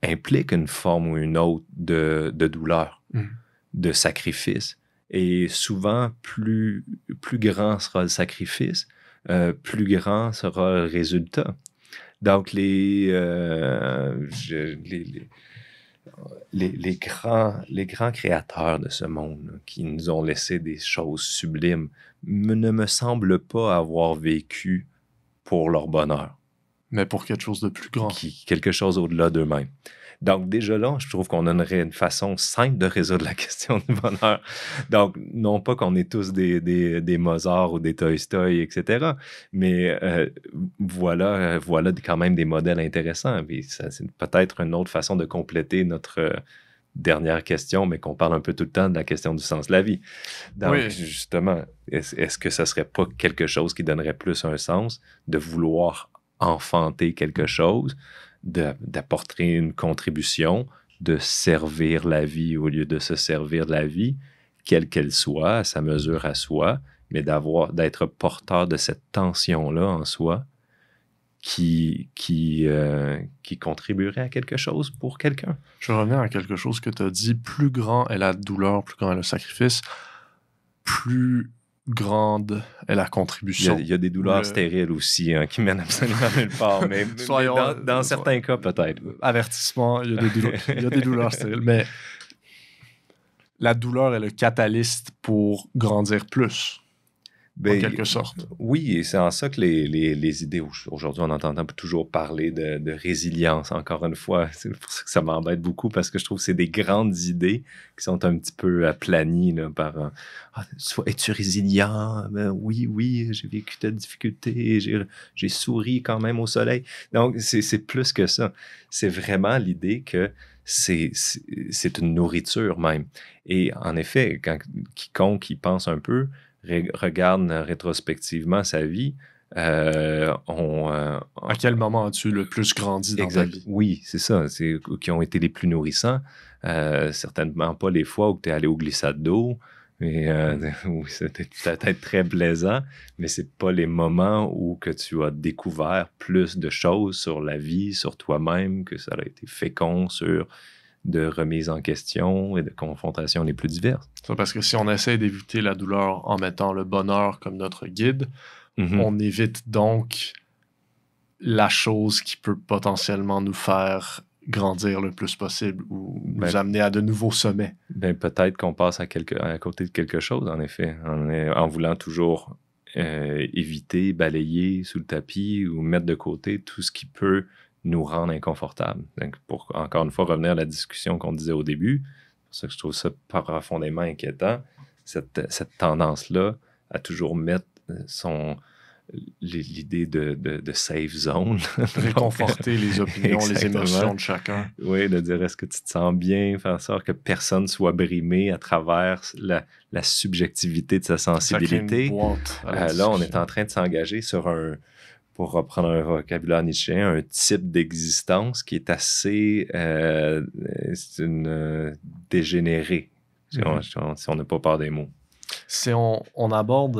implique une forme ou une autre de douleur, de sacrifice. Et souvent, plus grand sera le sacrifice, plus grand sera le résultat. Donc, les grands créateurs de ce monde qui nous ont laissé des choses sublimes ne me semblent pas avoir vécu pour leur bonheur. Mais pour quelque chose de plus grand. Quelque chose au-delà d'eux-mêmes. Donc, déjà là, je trouve qu'on donnerait une façon simple de résoudre la question du bonheur. Donc, non pas qu'on est tous des Mozart ou des Tolstoï, etc., mais voilà quand même des modèles intéressants. Et ça, c'est peut-être une autre façon de compléter notre dernière question, mais qu'on parle un peu tout le temps de la question du sens de la vie. Donc, oui. Justement, est-ce que ça serait pas quelque chose qui donnerait plus un sens de vouloir enfanter quelque chose, d'apporter une contribution, de servir la vie au lieu de se servir de la vie, quelle qu'elle soit, à sa mesure à soi, mais d'être porteur de cette tension-là en soi qui contribuerait à quelque chose pour quelqu'un. Je vais revenir à quelque chose que tu as dit. Plus grand est la douleur, plus grand est le sacrifice, plus grande est la contribution. Il y a des douleurs stériles aussi qui mènent absolument nulle part, mais dans certains cas, peut-être. Avertissement, il y a des douleurs stériles, mais la douleur est le catalyste pour grandir plus. en quelque sorte. Oui, et c'est en ça que les idées, aujourd'hui, on entend toujours parler de résilience, encore une fois. C'est pour ça que ça m'embête beaucoup, parce que je trouve que c'est des grandes idées qui sont un petit peu aplanies là, par es-tu résilient? Ben, oui, j'ai vécu de difficultés, j'ai souri quand même au soleil. Donc, c'est plus que ça. C'est vraiment l'idée que c'est une nourriture même. Et en effet, quand quiconque y pense un peu, regarde rétrospectivement sa vie, À quel moment as-tu le plus grandi dans ta vie? Oui, c'est ça. C'est qui ont été les plus nourrissants. Certainement pas les fois où tu es allé au glissade d'eau. Mais oui, c'était peut-être très plaisant, mais c'est pas les moments où que tu as découvert plus de choses sur la vie, sur toi-même, que ça a été fécond sur de remise en question et de confrontations les plus diverses. Ça, parce que si on essaie d'éviter la douleur en mettant le bonheur comme notre guide, on évite donc la chose qui peut potentiellement nous faire grandir le plus possible ou nous amener à de nouveaux sommets. Peut-être qu'on passe à côté de quelque chose, en effet, en voulant toujours éviter, balayer sous le tapis ou mettre de côté tout ce qui peut nous rendre inconfortables. Donc, pour encore une fois revenir à la discussion qu'on disait au début, c'est pour ça que je trouve ça profondément inquiétant, cette tendance-là à toujours mettre l'idée de safe zone. Réconforter les opinions, les émotions de chacun. Oui, de dire est-ce que tu te sens bien, faire en sorte que personne soit brimé à travers la subjectivité de sa sensibilité. Là, on est en train de s'engager sur pour reprendre un vocabulaire nietzschéen, un type d'existence qui est assez dégénéré, si on n'a pas peur des mots. Si on aborde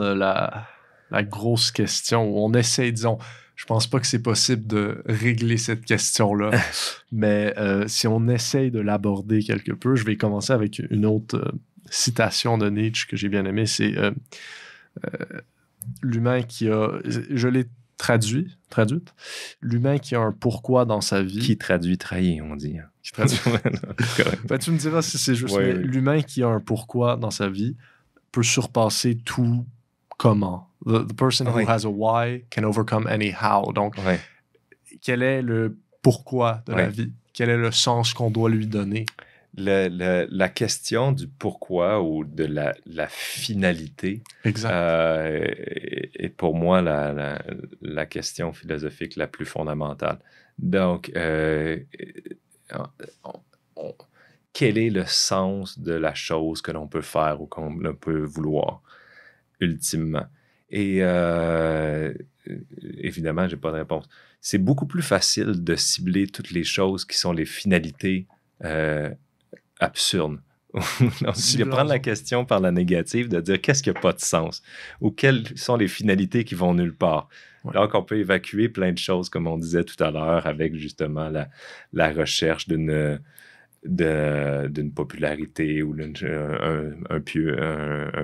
la grosse question, où on essaie, disons, je pense pas que c'est possible de régler cette question-là, mais si on essaye de l'aborder quelque peu, je vais commencer avec une autre citation de Nietzsche que j'ai bien aimée, c'est l'humain qui a... Je l'ai traduite. L'humain qui a un pourquoi dans sa vie... Qui traduit trahit, on dit. Qui traduit... tu me diras si c'est juste, mais l'humain qui a un pourquoi dans sa vie peut surpasser tout comment. The person who has a why can overcome any how. Donc, quel est le pourquoi de la vie? Quel est le sens qu'on doit lui donner? La question du pourquoi ou de la finalité est pour moi la question philosophique la plus fondamentale. Donc, quel est le sens de la chose que l'on peut faire ou qu'on peut vouloir, ultimement? Et évidemment, je n'ai pas de réponse. C'est beaucoup plus facile de cibler toutes les choses qui sont les finalités absurdes. De prendre la question par la négative, de dire qu'est-ce qui n'a pas de sens ou quelles sont les finalités qui vont nulle part. Donc, on peut évacuer plein de choses, comme on disait tout à l'heure, avec justement la recherche d'une popularité ou un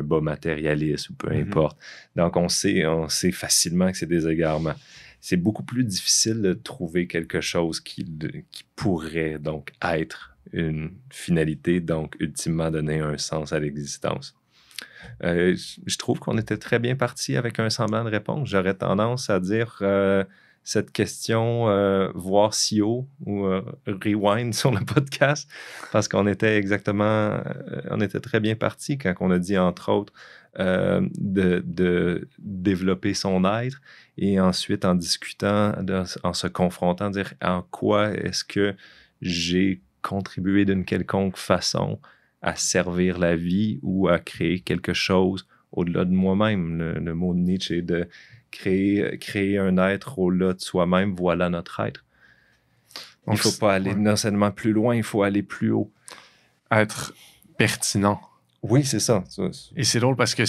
bas matérialisme ou peu importe. Donc, on sait facilement que c'est des égarements. C'est beaucoup plus difficile de trouver quelque chose qui pourrait donc être une finalité, donc ultimement donner un sens à l'existence. Je trouve qu'on était très bien parti avec un semblant de réponse. J'aurais tendance à dire cette question, voir si haut ou rewind sur le podcast, parce qu'on était très bien parti quand on a dit, entre autres, de développer son être et ensuite en discutant, en se confrontant, dire en quoi est-ce que j'ai contribué d'une quelconque façon à servir la vie ou à créer quelque chose au-delà de moi-même. Le mot de Nietzsche est de créer un être au-delà de soi-même, voilà notre être. Donc, il ne faut pas aller non seulement plus loin, il faut aller plus haut. Être pertinent. Oui, c'est ça. Et c'est drôle parce que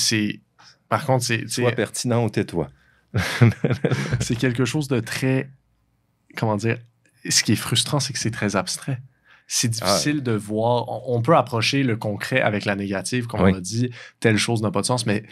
par contre, sois pertinent ou tais-toi. C'est quelque chose de très... Comment dire? Ce qui est frustrant, c'est que c'est très abstrait. C'est difficile de voir... On peut approcher le concret avec la négative, comme on a dit, telle chose n'a pas de sens, mais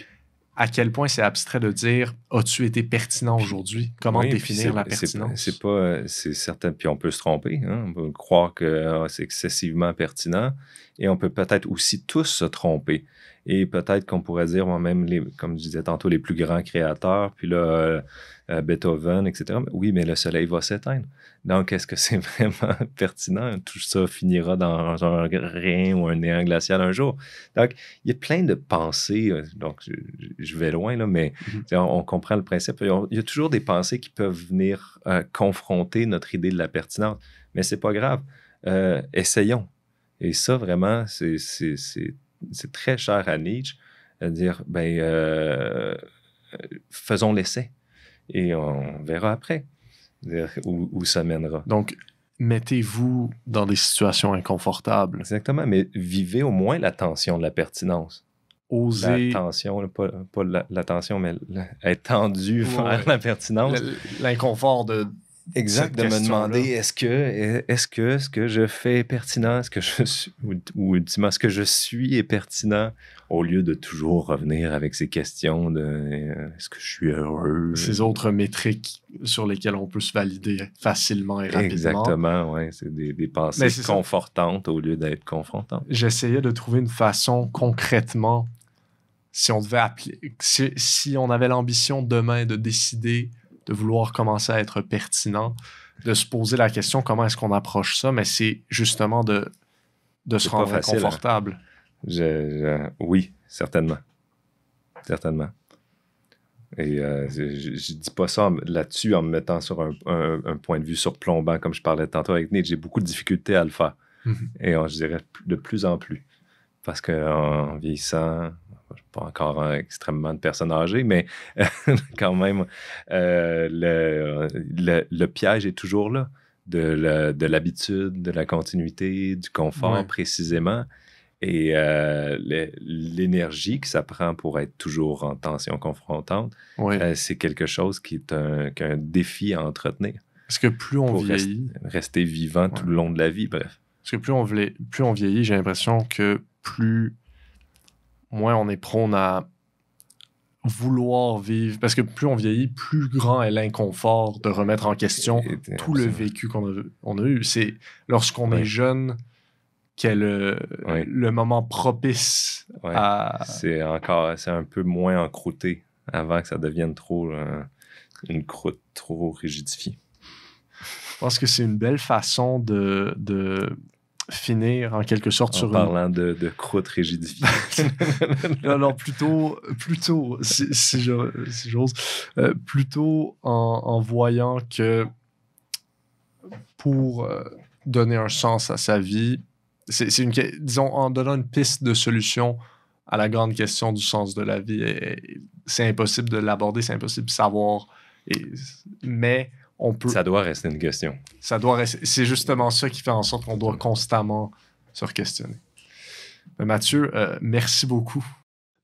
à quel point c'est abstrait de dire « As-tu été pertinent aujourd'hui? » Comment Oui, puis définir la pertinence? c'est pas, c'est certain, puis on peut se tromper, hein, on peut croire que c'est excessivement pertinent, et on peut peut-être aussi tous se tromper. Et peut-être qu'on pourrait dire moi-même, comme je disais tantôt, les plus grands créateurs, puis là, Beethoven, etc. Oui, mais le soleil va s'éteindre. Donc, est-ce que c'est vraiment pertinent? Tout ça finira dans un rien ou un néant glacial un jour. Donc, il y a plein de pensées. Donc, je vais loin, là, mais on comprend le principe. Il y a toujours des pensées qui peuvent venir confronter notre idée de la pertinence. Mais c'est pas grave. Essayons. Et ça, vraiment, c'est très cher à Nietzsche, à dire, faisons l'essai et on verra après où ça mènera. Donc, mettez-vous dans des situations inconfortables. Exactement, mais vivez au moins la tension de la pertinence. Osez... La tension, pas la tension, mais être tendu vers la pertinence. L'inconfort de... Exact, de me demander est-ce que ce que je fais est pertinent, est-ce que je suis, ou ultimement, ce que je suis est pertinent, au lieu de toujours revenir avec ces questions de est-ce que je suis heureux? Ces autres métriques sur lesquelles on peut se valider facilement et rapidement. Exactement, oui, c'est des pensées confortantes au lieu d'être confrontantes. J'essayais de trouver une façon concrètement, si on devait appeler, si on avait l'ambition demain de décider de vouloir commencer à être pertinent, de se poser la question comment est-ce qu'on approche ça, mais c'est justement de se rendre confortable. Oui, certainement. Certainement. Et je dis pas ça là-dessus en me mettant sur un point de vue surplombant, comme je parlais tantôt avec Nietzsche. J'ai beaucoup de difficultés à le faire. Et je dirais de plus en plus. Parce qu'en vieillissant, je ne suis pas encore extrêmement de personnes âgées, mais quand même, le piège est toujours là, de l'habitude, de la continuité, du confort précisément, et l'énergie que ça prend pour être toujours en tension confrontante, c'est quelque chose qui est un défi à entretenir. Parce que plus on vieillit... Rester vivant tout le long de la vie, bref. Parce que plus on vieillit, j'ai l'impression que moins on est prône à vouloir vivre. Parce que plus on vieillit, plus grand est l'inconfort de remettre en question tout le vécu qu'on a eu. C'est lorsqu'on est jeune qu'est le moment propice à... C'est un peu moins encrouté avant que ça devienne trop une croûte trop rigidifiée. Je pense que c'est une belle façon de finir en quelque sorte sur parlant de croûte rigidifiée. non, plutôt si j'ose, plutôt en voyant que pour donner un sens à sa vie, disons, en donnant une piste de solution à la grande question du sens de la vie, c'est impossible de l'aborder, c'est impossible de savoir, mais on peut... Ça doit rester une question. Ça doit rester. C'est justement ça qui fait en sorte qu'on doit constamment se re-questionner. Mathieu, merci beaucoup.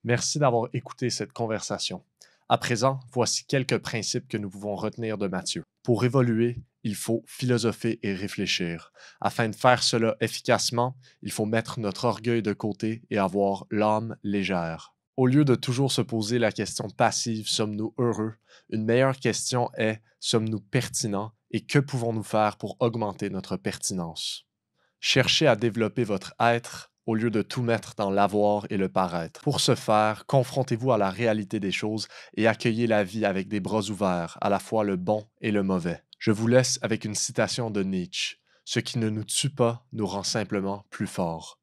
Merci d'avoir écouté cette conversation. À présent, voici quelques principes que nous pouvons retenir de Mathieu. Pour évoluer, il faut philosopher et réfléchir. Afin de faire cela efficacement, il faut mettre notre orgueil de côté et avoir l'âme légère. Au lieu de toujours se poser la question passive « sommes-nous heureux ?», une meilleure question est « sommes-nous pertinents et que pouvons-nous faire pour augmenter notre pertinence ?» Cherchez à développer votre être au lieu de tout mettre dans l'avoir et le paraître. Pour ce faire, confrontez-vous à la réalité des choses et accueillez la vie avec des bras ouverts, à la fois le bon et le mauvais. Je vous laisse avec une citation de Nietzsche. « Ce qui ne nous tue pas nous rend simplement plus forts. »